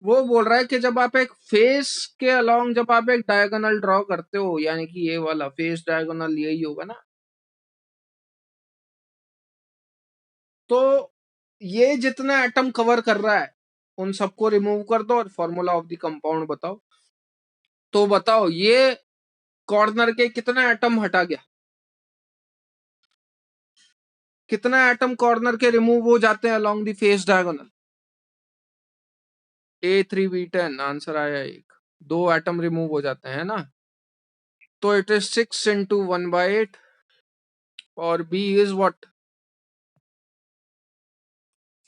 वो बोल रहा है कि जब आप एक फेस के अलोंग जब आप एक डायगोनल ड्रॉ करते हो, यानी कि ये वाला फेस डायगोनल यही होगा ना, तो ये जितना एटम कवर कर रहा है उन सबको रिमूव कर दो और फॉर्मूला ऑफ द कंपाउंड बताओ। तो बताओ ये कॉर्नर के कितना एटम हटा गया? कितना एटम कॉर्नर के रिमूव हो जाते हैं along the face diagonal? A3B10 answer आया एक। 2 एटम रिमूव हो जाते हैं ना। तो इट इज 6 × 1/8 और बी इज व्हाट?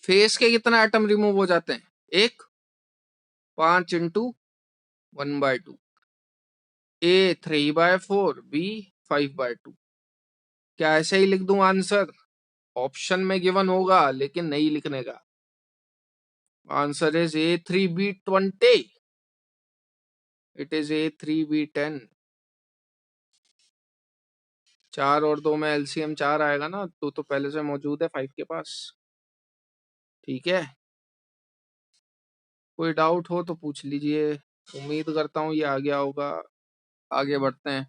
फेस के कितना एटम रिमूव हो जाते हैं? एक। 5 × 1/2। A3/4, B5/2। क्या ऐसे ही लिख दूं आंसर? ऑप्शन में गिवन होगा लेकिन नहीं लिखने का। Answer is A3B20। It is A3B10। 4 और 2 में LCM 4 आएगा ना, तो पहले से मौजूद है 5 के पास, ठीक है। कोई डाउट हो तो पूछ लीजिए। उम्मीद करता हूँ ये आ गया होगा। आगे बढ़ते हैं।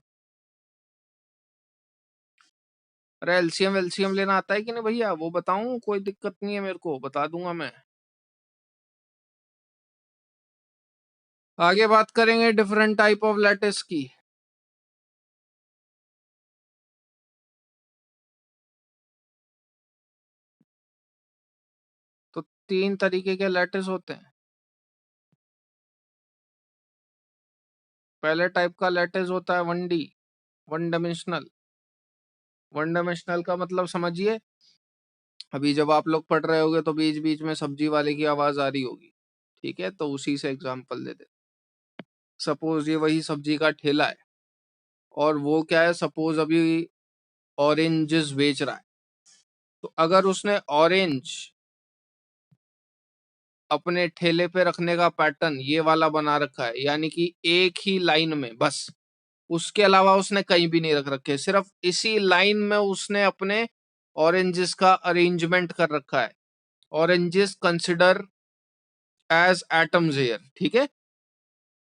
अरे LCM LCM लेना आता है कि नहीं भैया, वो बताऊं? कोई दिक्कत नहीं है, मेरे को बता दूंगा मैं। आगे बात करेंगे डिफरेंट टाइप ऑफ लैटिस की। तो 3 तरीके के लैटिस होते हैं। पहले टाइप का लैटिस होता है 1D, one dimensional. One dimensional का मतलब समझिए, अभी जब आप लोग पढ़ रहे होगे तो बीच बीच में सब्जी वाले की आवाज आ रही होगी, ठीक है, तो उसी से एग्जांपल दे दे। सपोज ये वही सब्जी का ठेला है, और वो क्या है, सपोज अभी ऑरेंजेस बेच रहा है, तो अगर उसने ऑरेंज अपने ठेले पे रखने का पैटर्न ये वाला बना रखा है, यानी कि एक ही लाइन में बस, उसके अलावा उसने कहीं भी नहीं रख रखे, सिर्फ इसी लाइन में उसने अपने ऑरेंजेस का अरेंजमेंट कर रखा है। Oranges consider as atoms here, ठीक है,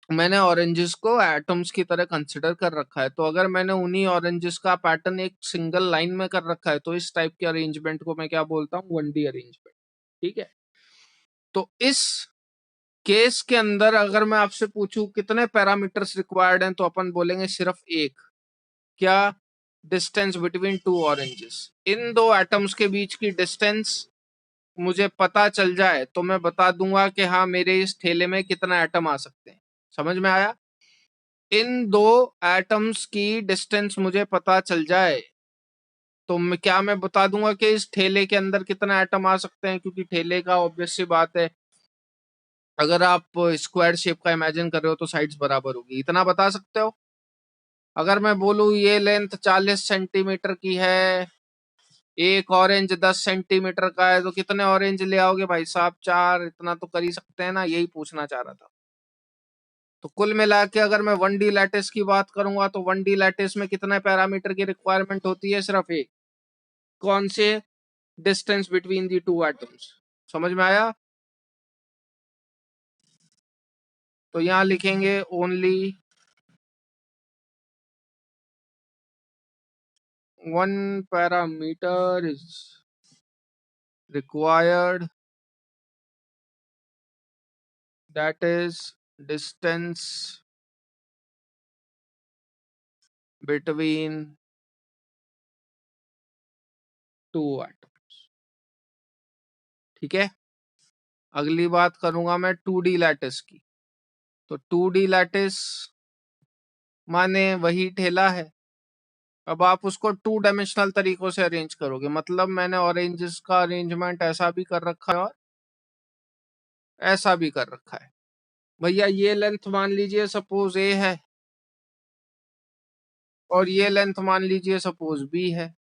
मैंने ऑरेंजेस को एटम्स की तरह कंसिडर कर रखा है, तो अगर मैंने उन्हीं ऑरेंजेस का पैटर्न एक सिंगल लाइन में कर रखा है, तो इस टाइप के अरेंजमेंट को मैं क्या बोलता हूँ, 1D अरेंजमेंट, ठीक है। तो इस केस के अंदर अगर मैं आपसे पूछूं कितने पैरामीटर्स रिक्वायर्ड हैं, तो अपन बोलेंगे सिर्फ एक, क्या, डिस्टेंस बिटवीन टू ऑरेंजेस। इन दो एटम्स के बीच की डिस्टेंस मुझे पता चल जाए तो मैं बता दूंगा कि हाँ मेरे इस ठेले में कितना एटम आ सकते हैं। समझ में आया? इन दो एटम्स की डिस्टेंस मुझे पता चल जाए तो मैं बता दूंगा कि इस ठेले के अंदर कितना एटम आ सकते हैं, क्योंकि ठेले का ऑब्वियस सी बात है, अगर आप स्क्वायर शेप का इमेजिन कर रहे हो तो साइड्स बराबर होगी, इतना बता सकते हो। अगर मैं बोलूं ये लेंथ 40 सेंटीमीटर की है, एक ऑरेंज 10 सेंटीमीटर का है, तो कितने ऑरेंज ले आओगे भाई साहब? 4, इतना तो कर ही सकते हैं ना, यही पूछना चाह रहा था। तो कुल मिला के अगर मैं 1D लैटिस की बात करूंगा तो 1D लैटिस में कितने पैरामीटर की रिक्वायरमेंट होती है? सिर्फ एक, कौन से? Distance between the two atoms. समझ में आया? तो यहां लिखेंगे only 1 parameter is required, that is distance between two atoms, ठीक है। अगली बात करूंगा मैं 2D लैटिस की। तो 2D लैटिस माने वही ठेला है, अब आप उसको 2 डायमेंशनल तरीकों से अरेंज करोगे, मतलब मैंने ऑरेंजेस का अरेंजमेंट ऐसा भी कर रखा है और ऐसा भी कर रखा है। भैया ये लेंथ मान लीजिए सपोज ए है, और ये लेंथ मान लीजिए सपोज बी है,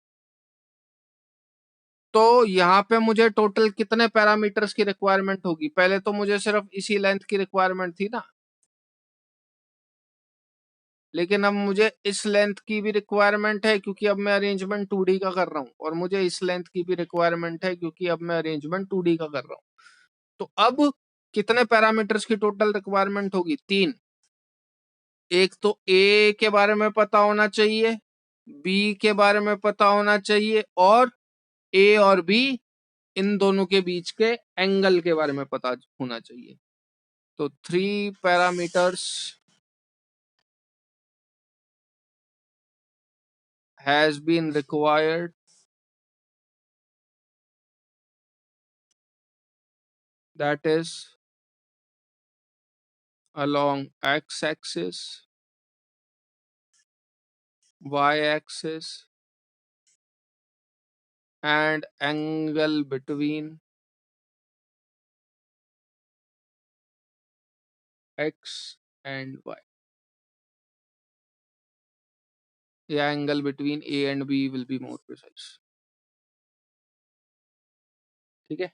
तो यहाँ पे मुझे टोटल कितने पैरामीटर्स की रिक्वायरमेंट होगी? पहले तो मुझे सिर्फ इसी लेंथ की रिक्वायरमेंट थी ना, लेकिन अब मुझे इस लेंथ की भी रिक्वायरमेंट है क्योंकि अब मैं अरेंजमेंट 2D का कर रहा हूँ, और मुझे इस लेंथ की भी रिक्वायरमेंट है क्योंकि अब मैं अरेंजमेंट 2D का कर रहा हूँ। तो अब कितने पैरामीटर्स की टोटल रिक्वायरमेंट होगी? 3। एक तो ए के बारे में पता होना चाहिए, बी के बारे में पता होना चाहिए, और ए और बी इन दोनों के बीच के एंगल के बारे में पता होना चाहिए। तो 3 parameters has been required, that is along x-axis, y-axis, and angle between x and y. The angle between A and B will be more precise. ठीक है,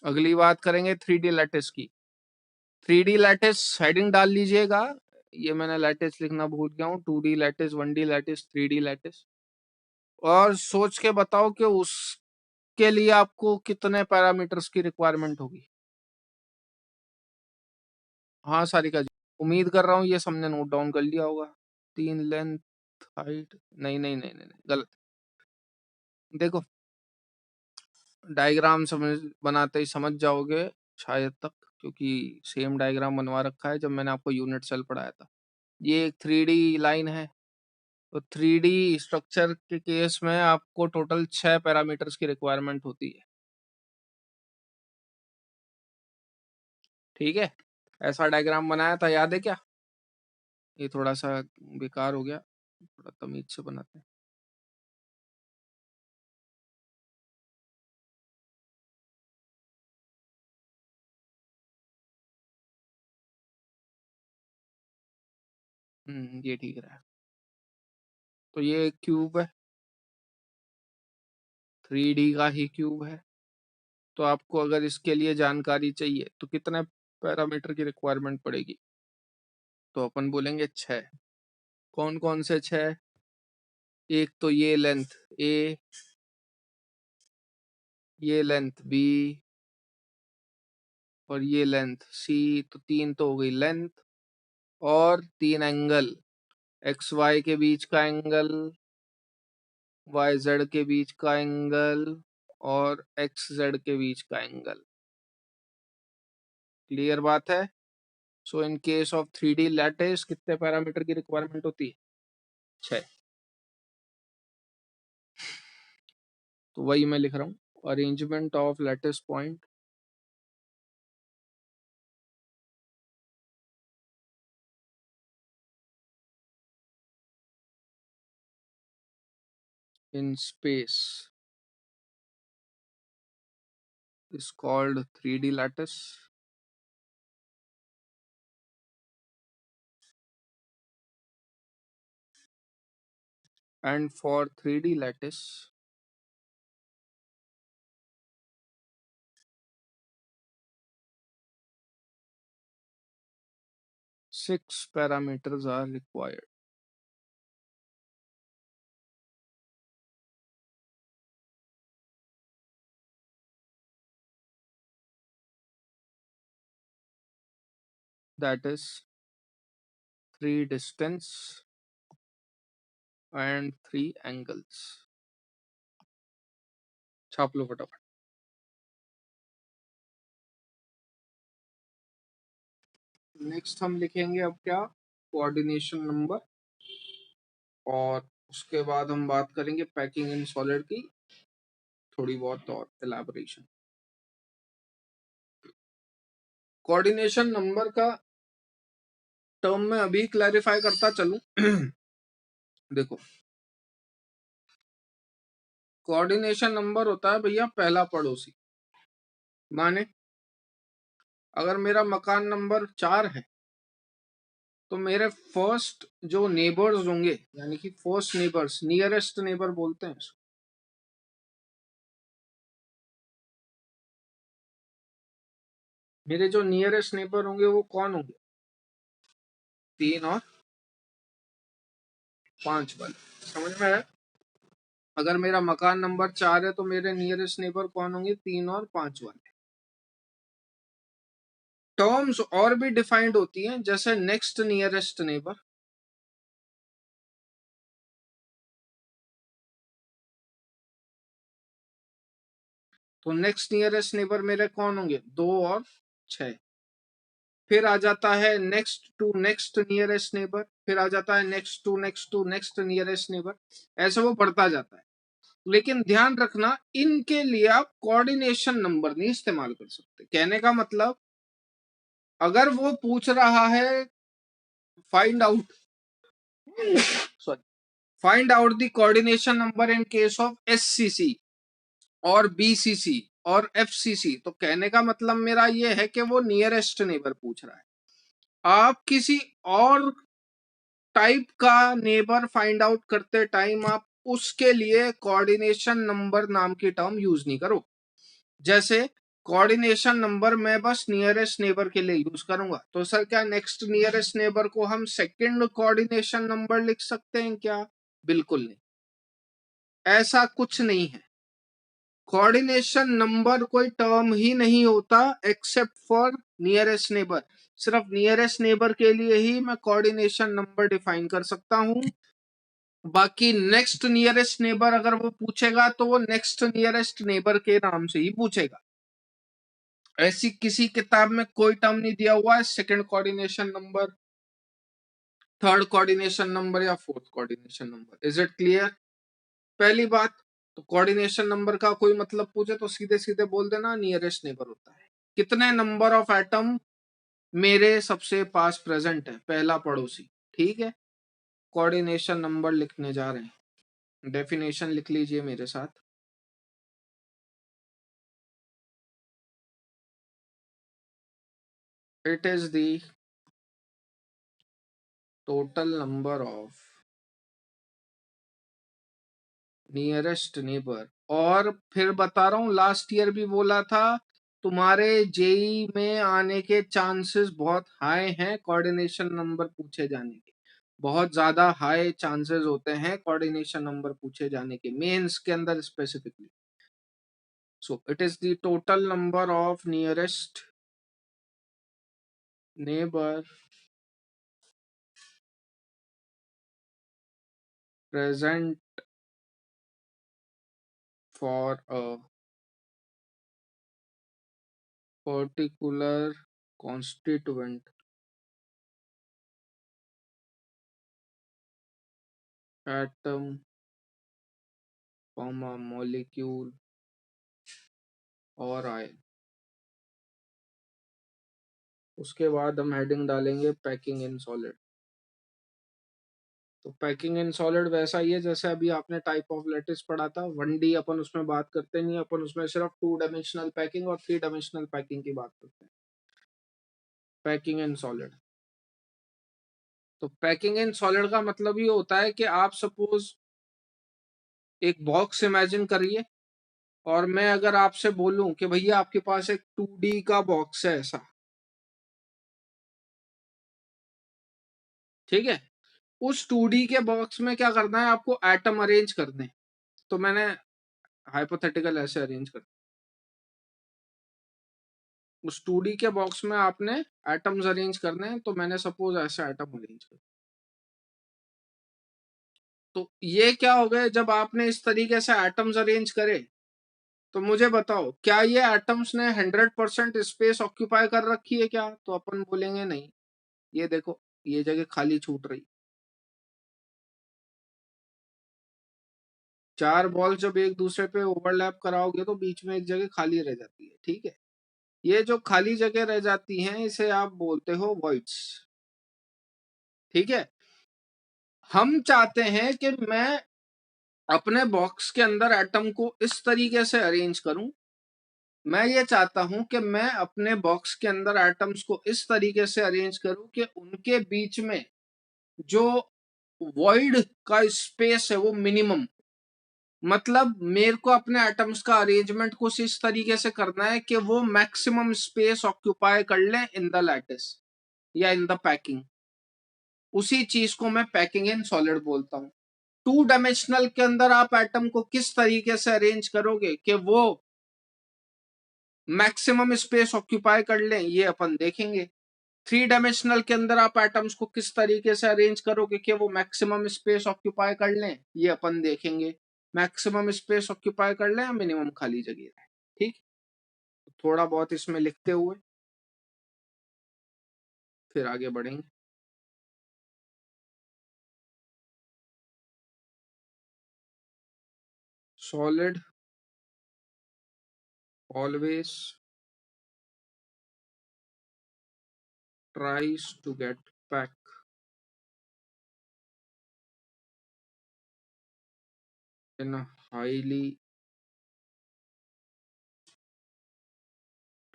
अगली बात करेंगे 3D लैटिस की। 3D लैटिस हेडिंग डाल लीजिएगा, ये मैंने लैटिस लिखना भूल गया हूँ। 2D lattice, 1D lattice, 3D lattice, और सोच के बताओ कि उसके लिए आपको कितने पैरामीटर्स की रिक्वायरमेंट होगी। हाँ सारिका जी, उम्मीद कर रहा हूँ ये सबने नोट डाउन कर लिया होगा। 3 लेंथ, हाइट, नहीं नहीं नहीं नहीं, गलत। देखो डायग्राम समझ बनाते ही समझ जाओगे शायद तक, क्योंकि सेम डायग्राम बनवा रखा है जब मैंने आपको यूनिट सेल पढ़ाया था। ये एक 3D लाइन है, तो 3D स्ट्रक्चर के केस में आपको टोटल 6 पैरामीटर्स की रिक्वायरमेंट होती है, ठीक है। ऐसा डायग्राम बनाया था, याद है क्या? ये थोड़ा सा बेकार हो गया, थोड़ा तमीज से बनाते हैं। ये ठीक रहा। तो ये क्यूब है, 3D का ही क्यूब है। तो आपको अगर इसके लिए जानकारी चाहिए तो कितने पैरामीटर की रिक्वायरमेंट पड़ेगी? तो अपन बोलेंगे 6। कौन कौन से 6? एक तो ये लेंथ A, ये लेंथ B और ये लेंथ C। तो 3 तो हो गई लेंथ, और 3 एंगल, XY के बीच का एंगल, YZ के बीच का एंगल और XZ के बीच का एंगल। क्लियर बात है? So in case of 3D lattice कितने पैरामीटर की रिक्वायरमेंट होती है? 6। तो वही मैं लिख रहा हूँ, arrangement of lattice point in space is called 3D lattice. And for 3D lattice, six parameters are required. That is 3 distance and 3 angles. छाप लो फटाफट। नेक्स्ट हम लिखेंगे अब क्या? कोऑर्डिनेशन नंबर, और उसके बाद हम बात करेंगे पैकिंग इन सॉलिड की थोड़ी बहुत और एलैबोरेशन। कोऑर्डिनेशन नंबर का टर्म में अभी क्लैरिफाई करता चलूं। देखो, कोऑर्डिनेशन नंबर होता है भैया पहला पड़ोसी। माने अगर मेरा मकान नंबर 4 है तो मेरे फर्स्ट जो नेबर्स होंगे, यानी कि फर्स्ट नेबर्स, नियरेस्ट नेबर बोलते हैं इसको, मेरे जो नियरेस्ट नेबर होंगे वो कौन होंगे? 3 और 5 वाले। समझ में आया? अगर मेरा मकान नंबर 4 है तो मेरे नियरेस्ट नेबर कौन होंगे? 3 और 5 वाले। टर्म्स और भी डिफाइंड होती हैं, जैसे नेक्स्ट नियरेस्ट नेबर। तो नेक्स्ट नियरेस्ट नेबर मेरे कौन होंगे? 2 और 6। फिर आ जाता है next to next nearest neighbour, फिर आ जाता है next to next to next nearest neighbour, ऐसे वो बढ़ता जाता है। लेकिन ध्यान रखना, इनके लिए आप कोऑर्डिनेशन नंबर नहीं इस्तेमाल कर सकते। कहने का मतलब, अगर वो पूछ रहा है find out sorry find out the coordination number in case of SCC और BCC और FCC, तो कहने का मतलब मेरा ये है कि वो नियरेस्ट नेबर पूछ रहा है। आप किसी और टाइप का नेबर फाइंड आउट करते टाइम आप उसके लिए कोऑर्डिनेशन नंबर नाम की टर्म यूज नहीं करो। जैसे कोऑर्डिनेशन नंबर मैं बस नियरेस्ट नेबर के लिए यूज करूंगा, तो सर क्या नेक्स्ट नियरेस्ट नेबर को हम सेकंड कोऑर्डिनेशन नंबर लिख सकते हैं क्या? बिल्कुल नहीं, ऐसा कुछ नहीं है। कोऑर्डिनेशन नंबर कोई टर्म ही नहीं होता एक्सेप्ट फॉर नियरेस्ट नेबर। सिर्फ नियरेस्ट नेबर के लिए ही मैं कोऑर्डिनेशन नंबर डिफाइन कर सकता हूं। बाकी नेक्स्ट नियरेस्ट नेबर अगर वो पूछेगा तो वो नेक्स्ट नियरेस्ट नेबर के नाम से ही पूछेगा। ऐसी किसी किताब में कोई टर्म नहीं दिया हुआ है second coordination number, third coordination number या fourth coordination number. Is it clear? पहली बात, तो कोऑर्डिनेशन नंबर का कोई मतलब पूछे तो सीधे सीधे बोल देना नियरेस्ट नेबर होता है। कितने नंबर ऑफ एटम मेरे सबसे पास प्रेजेंट है, पहला पड़ोसी। ठीक है, कोऑर्डिनेशन नंबर लिखने जा रहे हैं। डेफिनेशन लिख लीजिए मेरे साथ। It is the total number of nearest neighbour. और फिर बता रहा हूं, लास्ट ईयर भी बोला था तुम्हारे जेई में आने के चांसेस बहुत हाई हैं कोऑर्डिनेशन नंबर पूछे जाने के। बहुत ज्यादा हाई चांसेस होते हैं कोऑर्डिनेशन नंबर पूछे जाने के, मेंस के अंदर specifically. So it is the total number of nearest neighbour present for a particular constituent atom, comma molecule और ion। उसके बाद हम हेडिंग डालेंगे पैकिंग इन सॉलिड। तो पैकिंग इन सॉलिड वैसा ही है जैसे अभी आपने टाइप ऑफ लैटिस पढ़ा था। 1D अपन उसमें बात करते नहीं, अपन उसमें सिर्फ 2 डायमेंशनल पैकिंग और 3 डायमेंशनल पैकिंग की बात करते हैं। पैकिंग इन सॉलिड, तो पैकिंग इन सॉलिड का मतलब ये होता है कि आप सपोज एक बॉक्स इमेजिन करिए, और मैं अगर आपसे बोलूं कि भैया आपके पास एक 2D का बॉक्स है ऐसा, ठीक है, उस 2D के बॉक्स में क्या करना है आपको, एटम अरेंज करने हैं। तो मैंने हाइपोथेटिकल ऐसे अरेंज कर, उस 2D के बॉक्स में आपने एटम्स अरेंज करने हैं, तो मैंने सपोज ऐसे एटम अरेंज कर। तो ये क्या हो गए, जब आपने इस तरीके से एटम्स अरेंज करे, तो मुझे बताओ क्या ये एटम्स ने 100% स्पेस ऑक्यूपाई कर रखी है क्या? तो अपन बोलेंगे नहीं। ये देखो, ये जगह खाली छूट रही। 4 बॉल जब एक दूसरे पे ओवरलैप कराओगे तो बीच में एक जगह खाली रह जाती है, ठीक है। ये जो खाली जगह रह जाती हैं इसे आप बोलते हो वॉइड्स, ठीक है। हम चाहते हैं कि मैं अपने बॉक्स के अंदर एटम को इस तरीके से अरेंज करूं, मैं ये चाहता हूं कि मैं अपने बॉक्स के अंदर एटम्स को इस तरीके से अरेंज करूं कि उनके बीच में जो वॉइड का स्पेस है वो मिनिमम। मतलब मेरे को अपने एटम्स का अरेंजमेंट कुछ इस तरीके से करना है कि वो मैक्सिमम स्पेस ऑक्यूपाई कर लें इन द लैटिस या इन द पैकिंग। उसी चीज को मैं पैकिंग इन सॉलिड बोलता हूं। 2 डायमेंशनल के अंदर आप एटम को किस तरीके से अरेंज करोगे कि वो मैक्सिमम स्पेस ऑक्यूपाई कर लें, ये अपन देखेंगे। 3 डायमेंशनल के अंदर आप एटम्स को किस तरीके से अरेंज करोगे कि वो मैक्सिमम स्पेस ऑक्यूपाई कर लें, ये अपन देखेंगे। मैक्सिमम स्पेस ऑक्यूपाई कर लें या मिनिमम खाली जगह रहे, ठीक। थोड़ा बहुत इसमें लिखते हुए फिर आगे बढ़ेंगे। Solid always tries to get back in a highly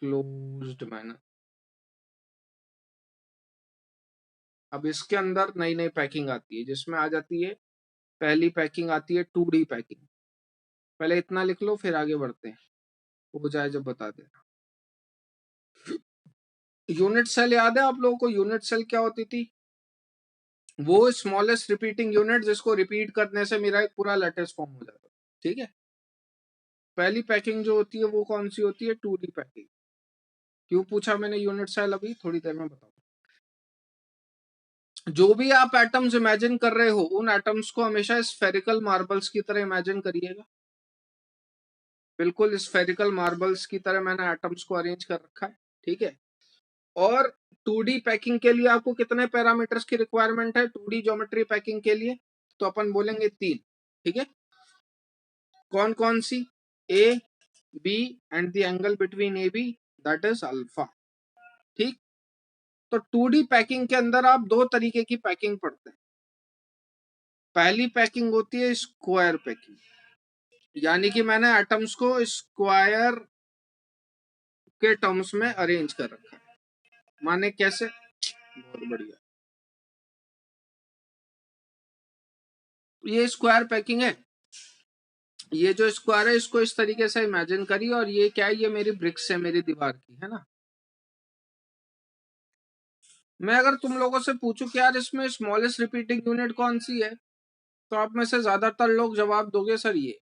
closed manner। अब इसके अंदर नई नई पैकिंग आती है, जिसमें आ जाती है, पहली पैकिंग आती है 2D पैकिंग। पहले इतना लिख लो फिर आगे बढ़ते हैं, हो जाए जब बता देना। यूनिट सेल याद है आप लोगों को? यूनिट सेल क्या होती थी? वो स्मॉलेस्ट रिपीटिंग यूनिट जिसको रिपीट करने से मेरा एक पूरा लैटिस फॉर्म हो जाता है, ठीक है। पहली पैकिंग जो होती है वो कौन सी होती है? 2D packing. क्यों पूछा मैंने यूनिट सेल? अभी थोड़ी देर में बताऊं। जो भी आप एटम्स इमेजिन कर रहे हो उन एटम्स को हमेशा स्फेरिकल मार्बल्स की तरह इमेजिन करिएगा। बिल्कुल स्फेरिकल मार्बल्स की तरह मैंने एटम्स को अरेंज कर रखा है, ठीक है। और 2D पैकिंग के लिए आपको कितने पैरामीटर्स की रिक्वायरमेंट है 2D ज्योमेट्री पैकिंग के लिए? तो अपन बोलेंगे 3, ठीक है। कौन कौन सी? A, b and the angle between a b, that is alpha, ठीक। तो 2D पैकिंग के अंदर आप दो तरीके की पैकिंग पढ़ते हैं। पहली पैकिंग होती है स्क्वायर पैकिंग, यानी कि मैंने एटम्स को स्क्वायर के टर्म्स में अरेंज कर रखा है। माने कैसे? बहुत बढ़िया। ये स्क्वायर पैकिंग है। ये जो स्क्वायर है इसको इस तरीके से इमेजिन करिए, और ये क्या है? ये मेरी ब्रिक्स है, मेरी दीवार की, है ना। मैं अगर तुम लोगों से पूछूं कि यार इसमें स्मॉलेस्ट रिपीटिंग यूनिट कौन सी है, तो आप में से ज्यादातर लोग जवाब दोगे सर ये।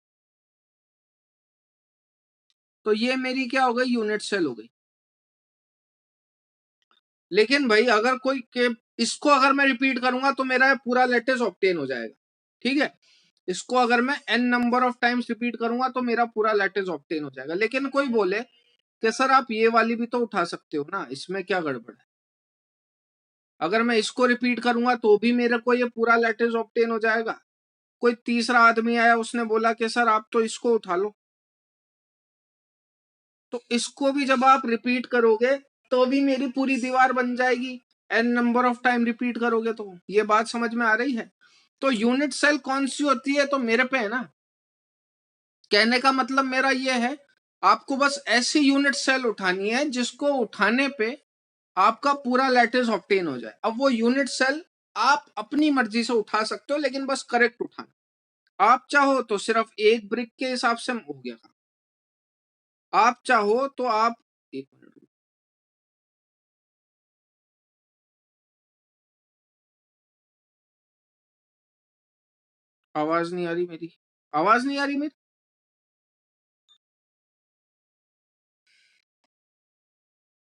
तो ये मेरी क्या हो गई? यूनिट सेल हो गई। लेकिन भाई अगर कोई के इसको अगर मैं रिपीट करूंगा तो मेरा पूरा लेटेस ऑब्टेन हो जाएगा, ठीक है। इसको अगर मैं n number of times repeat करूंगा तो मेरा पूरा लेटेस ऑब्टेन हो जाएगा। लेकिन कोई बोले कि सर आप ये वाली भी तो उठा सकते हो ना, इसमें क्या गड़बड़ है? अगर मैं इसको रिपीट करूंगा तो भी मेरे को ये पूरा लेटेस ऑब्टेन हो जाएगा। कोई तीसरा आदमी आया, उसने बोला कि सर आप तो इसको उठा लो, तो इसको भी जब आप रिपीट करोगे तो भी मेरी पूरी दीवार बन जाएगी। N number of time repeat करोगे तो। ये बात समझ में आ रही है? तो यूनिट सेल कौन सी होती है तो मेरे पे है ना। कहने का मतलब मेरा ये है, आपको बस ऐसी यूनिट सेल उठानी है जिसको उठाने पे आपका पूरा लैटिस ऑब्टेन हो जाए। अब वो यूनिट सेल आप अपनी मर्जी से उठा सकते हो, लेकिन बस करेक्ट उठाना। आप चाहो तो सिर्फ एक ब्रिक के हिसाब से हो गया, आप चाहो तो आप एक मिनट, आवाज नहीं आ रही मेरी, आवाज नहीं आ रही मेरी।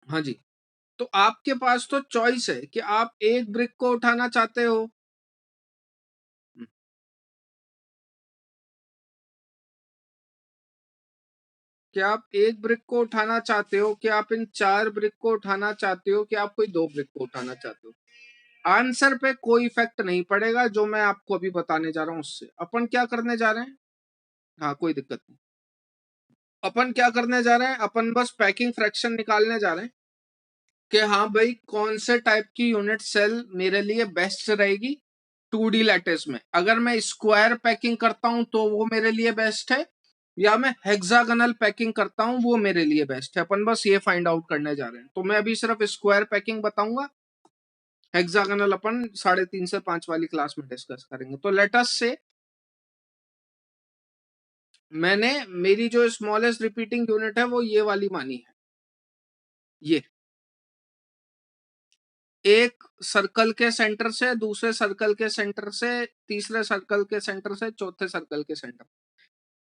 हाँ जी। तो आपके पास तो चॉइस है कि आप एक ब्रिक को उठाना चाहते हो। क्या आप एक ब्रिक को उठाना चाहते हो, कि आप इन चार ब्रिक को उठाना चाहते हो, कि आप कोई दो ब्रिक को उठाना चाहते हो? आंसर पे कोई इफेक्ट नहीं पड़ेगा, जो मैं आपको अभी बताने जा रहा हूं उससे। अपन क्या करने जा रहे हैं? हाँ कोई दिक्कत नहीं। अपन क्या करने जा रहे हैं? अपन बस पैकिंग फ्रैक्शन निकालने जा रहे हैं कि हाँ भाई कौन से टाइप की यूनिट सेल मेरे लिए बेस्ट रहेगी 2D लैटिस में। अगर मैं स्क्वायर पैकिंग करता हूं तो वो मेरे लिए बेस्ट है, या मैं हेक्सागोनल पैकिंग करता हूं वो मेरे लिए बेस्ट है। अपन बस ये फाइंड आउट करने जा रहे हैं। तो मैं अभी सिर्फ स्क्वायर पैकिंग बताऊंगा, हेक्सागोनल अपन 3.5 से 5 वाली क्लास में डिस्कस करेंगे। तो लेट अस से मैंने मेरी जो स्मॉलेस्ट रिपीटिंग यूनिट है वो ये वाली मानी है। ये एक सर्कल के सेंटर से, दूसरे सर्कल के सेंटर से, तीसरे सर्कल के सेंटर से, चौथे सर्कल के सेंटर,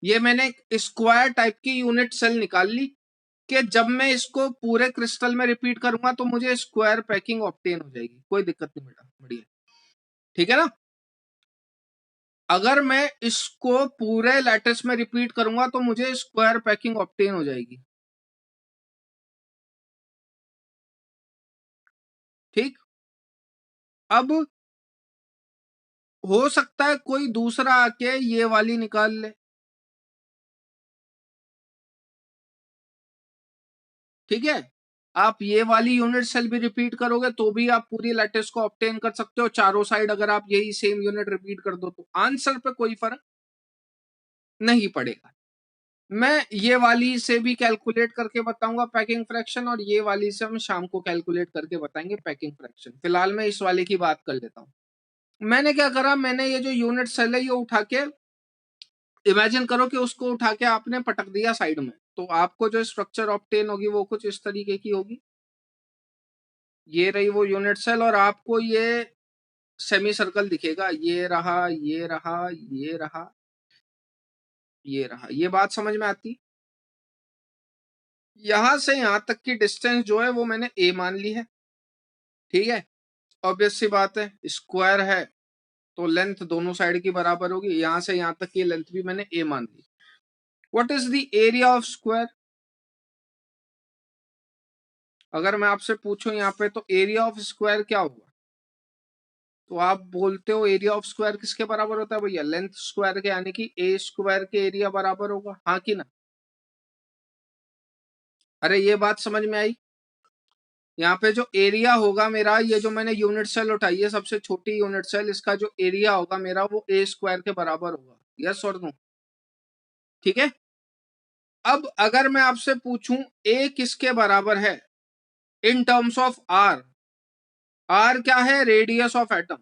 ये मैंने स्क्वायर टाइप की यूनिट सेल निकाल ली कि जब मैं इसको पूरे क्रिस्टल में रिपीट करूंगा तो मुझे स्क्वायर पैकिंग ऑब्टेन हो जाएगी। कोई दिक्कत नहीं बेटा, बढ़िया, ठीक है ना। अगर मैं इसको पूरे लैटिस में रिपीट करूंगा तो मुझे स्क्वायर पैकिंग ऑब्टेन हो जाएगी, ठीक। अब हो सकता है कोई दूसरा आके ये वाली निकाल ले, ठीक है। आप ये वाली यूनिट सेल भी रिपीट करोगे तो भी आप पूरी लैटिस को ऑब्टेन कर सकते हो चारों साइड, अगर आप यही सेम यूनिट रिपीट कर दो तो आंसर पे कोई फर्क नहीं पड़ेगा। मैं ये वाली से भी कैलकुलेट करके बताऊंगा पैकिंग फ्रैक्शन, और ये वाली से हम शाम को कैलकुलेट करके बताएंगे पैकिंग फ्रैक्शन। फिलहाल मैं इस वाले की बात कर लेता हूँ। मैंने क्या करा, मैंने ये जो यूनिट सेल है ये उठा के, इमेजिन करो कि उसको उठा के आपने पटक दिया साइड में, तो आपको जो स्ट्रक्चर ऑब्टेन होगी वो कुछ इस तरीके की होगी। ये रही वो यूनिट सेल, और आपको ये सेमी सर्कल दिखेगा, ये रहा, ये रहा, ये रहा, ये रहा। ये बात समझ में आती? यहां से यहां तक की डिस्टेंस जो है वो मैंने ए मान ली है, ठीक है। ऑब्वियस सी बात है, स्क्वायर है तो लेंथ दोनों साइड की बराबर होगी। यहां से यहां तक की लेंथ भी मैंने ए मान ली। What is the area of square? अगर मैं आपसे पूछूं यहाँ पे तो एरिया ऑफ स्क्वायर क्या होगा, तो आप बोलते हो एरिया ऑफ स्क्वायर किसके बराबर होता है भैया? लेंथ स्क्वायर के, यानी कि ए स्क्वायर के एरिया बराबर होगा, हाँ कि ना? अरे ये बात समझ में आई? यहाँ पे जो एरिया होगा मेरा, ये जो मैंने यूनिट सेल उठाई है सबसे छोटी यूनिट सेल, इसका जो एरिया होगा मेरा वो ए स्क्वायर के बराबर होगा। यस और नो? ठीक है। अब अगर मैं आपसे पूछूं ए किसके बराबर है in terms of r, r क्या है? Radius of atom.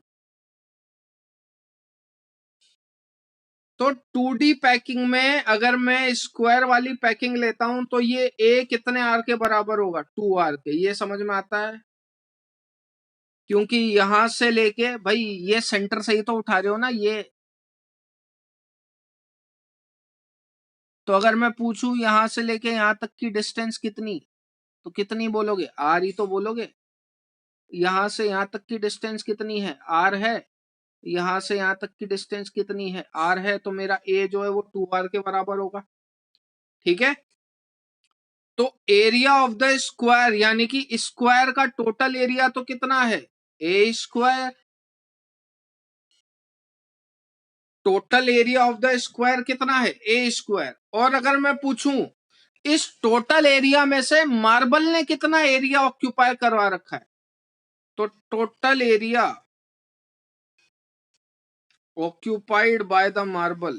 तो 2D पैकिंग में अगर मैं स्क्वायर वाली पैकिंग लेता हूं तो ये ए कितने आर के बराबर होगा? 2R के। ये समझ में आता है? क्योंकि यहां से लेके भाई ये सेंटर से ही तो उठा रहे हो ना ये। तो अगर मैं पूछूं यहां से लेके यहां तक की डिस्टेंस कितनी, तो कितनी बोलोगे? आर ही तो बोलोगे। यहां से यहां तक की डिस्टेंस कितनी है? आर है। यहां से यहां तक की डिस्टेंस कितनी है? आर है। तो मेरा ए जो है वो 2R के बराबर होगा। ठीक है। तो एरिया ऑफ द स्क्वायर यानी कि स्क्वायर का टोटल एरिया तो कितना है? A square. Total area of the square कितना है? A square. और अगर मैं पूछूं इस टोटल एरिया में से मार्बल ने कितना एरिया ऑक्यूपाई करवा रखा है, तो total area occupied by the marble,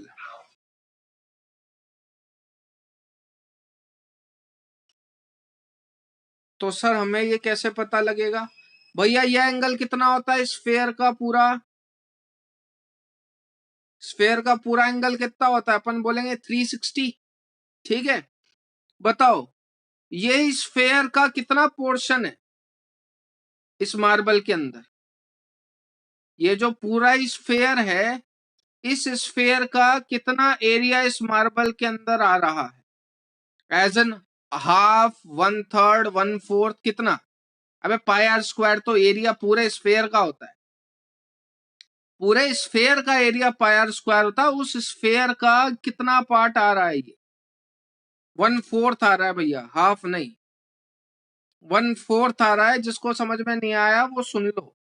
तो सर हमें ये कैसे पता लगेगा? भैया यह एंगल कितना होता है स्फेयर का पूरा? स्फेयर का पूरा एंगल कितना होता है? अपन बोलेंगे 360। ठीक है। बताओ ये स्फेयर का कितना पोर्शन है इस मार्बल के अंदर? ये जो पूरा स्फेयर है, इस स्फेयर का कितना एरिया इस मार्बल के अंदर आ रहा है? एज एन हाफ, 1/3, 1/4, कितना? अबे पाई आर स्क्वायर तो एरिया पूरे स्फेयर का होता है। पूरे स्फेयर का एरिया पाई आर स्क्वायर होता है। उस स्फेयर का कितना पार्ट आ रहा है? ये 1/4 आ रहा है भैया, हाफ नहीं। 1/4 आ रहा है। जिसको समझ में नहीं आया वो सुन लो।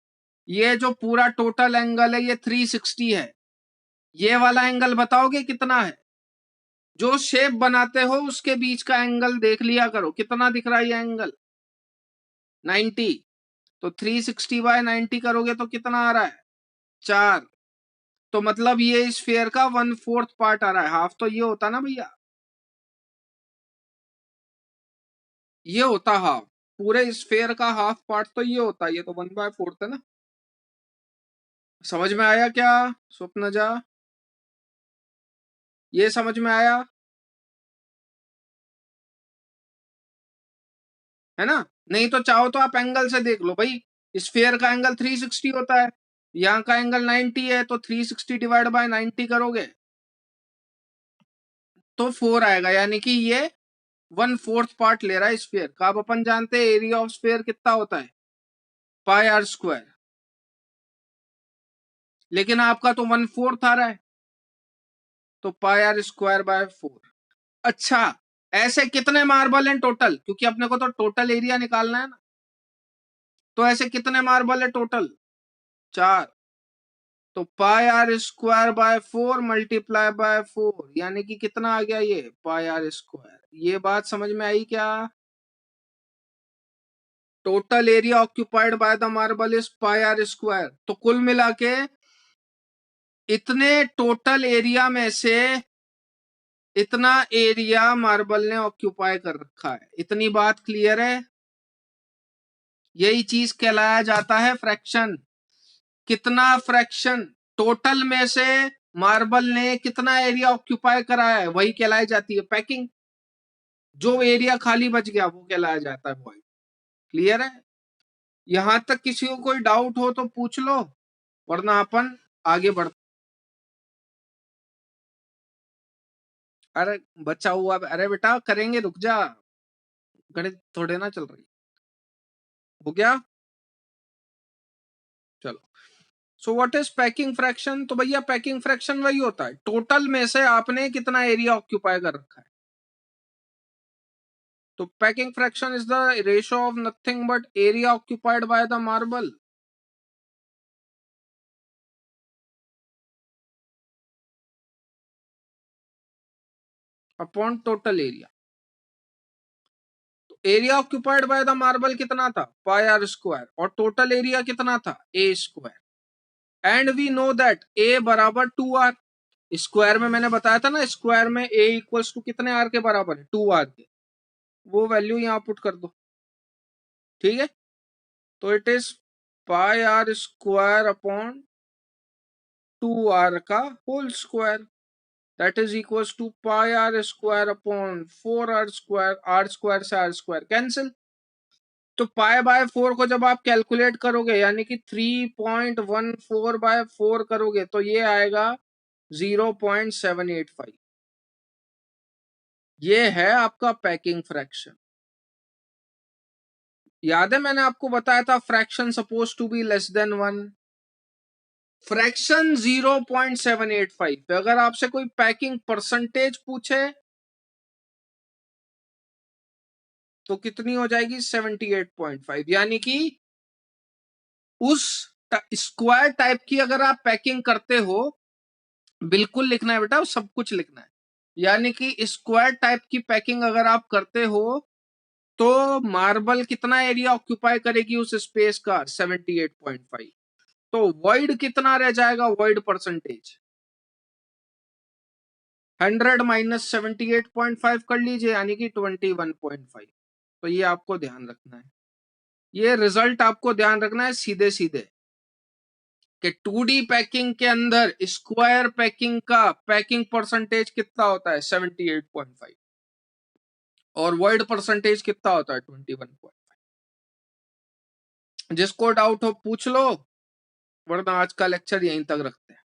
ये जो पूरा टोटल एंगल है ये 360 है। ये वाला एंगल बताओगे कितना है? जो शेप बनाते हो उसके बीच का एंगल देख लिया करो, कितना दिख रहा है ये एंगल? 90। तो 360 बाय 90 करोगे तो कितना आ रहा है? 4। तो मतलब ये स्फेयर का 1/4 पार्ट आ रहा है। हाफ तो ये होता ना भैया, ये होता हाफ। पूरे स्फेयर का हाफ पार्ट तो ये होता है। ये तो 1/4 है ना। समझ में आया क्या स्वप्न जा? ये समझ में आया है ना? नहीं तो चाहो तो आप एंगल से देख लो भाई। स्फेयर का एंगल 360 होता है, यहाँ का एंगल 90 है, तो 360 डिवाइड बाय 90 करोगे तो 4 आएगा। यानी कि ये 1/4 पार्ट ले रहा है स्फेयर का। अब अपन जानते हैं एरिया ऑफ स्फेयर कितना होता है? पाई आर स्क्वायर। लेकिन आपका तो 1/4 आ रहा है, तो पाई आर स्क्वायर बाय 4। अच्छा, ऐसे कितने मार्बल हैं टोटल? क्योंकि अपने को तो टोटल एरिया निकालना है ना। तो ऐसे कितने मार्बल है टोटल? 4। तो pi r square by 4 multiply by 4, यानी कि कितना आ गया ये? Pi r square. ये बात समझ में आई क्या? Total area occupied by the marble is pi r square. तो कुल मिला के इतने टोटल एरिया में से इतना एरिया मार्बल ने ऑक्यूपाई कर रखा है। इतनी बात क्लियर है? यही चीज कहलाया जाता है फ्रैक्शन। कितना फ्रैक्शन टोटल में से मार्बल ने कितना एरिया ऑक्यूपाई कराया है, वही कहलाई जाती है पैकिंग। जो एरिया खाली बच गया वो कहलाया जाता है वॉइड। क्लियर है? यहां तक किसी को कोई डाउट हो तो पूछ लो, वरना अपन आगे बढ़। अरे बचा हुआ, अरे बेटा करेंगे, रुक जा। गणित थोड़े ना चल रही। हो गया? चलो। So what is packing fraction? तो भैया पैकिंग फ्रैक्शन वही होता है टोटल में से आपने कितना एरिया ऑक्यूपाई कर रखा है। तो packing fraction is the ratio of nothing but area occupied by the marble upon total area. Area occupied by the marble कितना था, पाई आर स्क्वायर, और टोटल एरिया कितना था, a square. And we know that a बराबर 2r। स्क्वायर में मैंने बताया था ना, स्क्वायर में ए इक्वल्स टू कितने आर के बराबर है, 2r के। वो वैल्यू यहाँ पुट कर दो, ठीक है। तो it is pi r square upon 2r का whole square, that is equals to pi r square upon 4r square, r square से आर स्क्वायर कैंसिल। तो पाई बाय 4 को जब आप कैलकुलेट करोगे, यानी कि 3.14 बाय 4 करोगे, तो ये आएगा 0.785। ये है आपका पैकिंग फ्रैक्शन। याद है मैंने आपको बताया था fraction suppose to be less than 1। Fraction 0.785 अगर आपसे कोई पैकिंग परसेंटेज पूछे तो कितनी हो जाएगी, 78.5। यानी कि उस स्क्वायर टाइप की अगर आप पैकिंग करते हो, बिल्कुल लिखना है बेटा, सब कुछ लिखना है। यानी कि स्क्वायर टाइप की पैकिंग अगर आप करते हो तो मार्बल कितना एरिया ऑक्यूपाई करेगी उस स्पेस का, 78.5। तो वॉइड कितना रह जाएगा, वॉइड परसेंटेज 100 माइनस 78.5 कर लीजिए, यानी कि 21.5। तो ये आपको ध्यान रखना है, ये रिजल्ट आपको ध्यान रखना है सीधे सीधे कि 2D पैकिंग के अंदर स्क्वायर पैकिंग का पैकिंग परसेंटेज कितना होता है, 78.5, और वॉइड परसेंटेज कितना होता है, 21.5। जिसको डाउट हो पूछ लो, वरना आज का लेक्चर यहीं तक रखते हैं।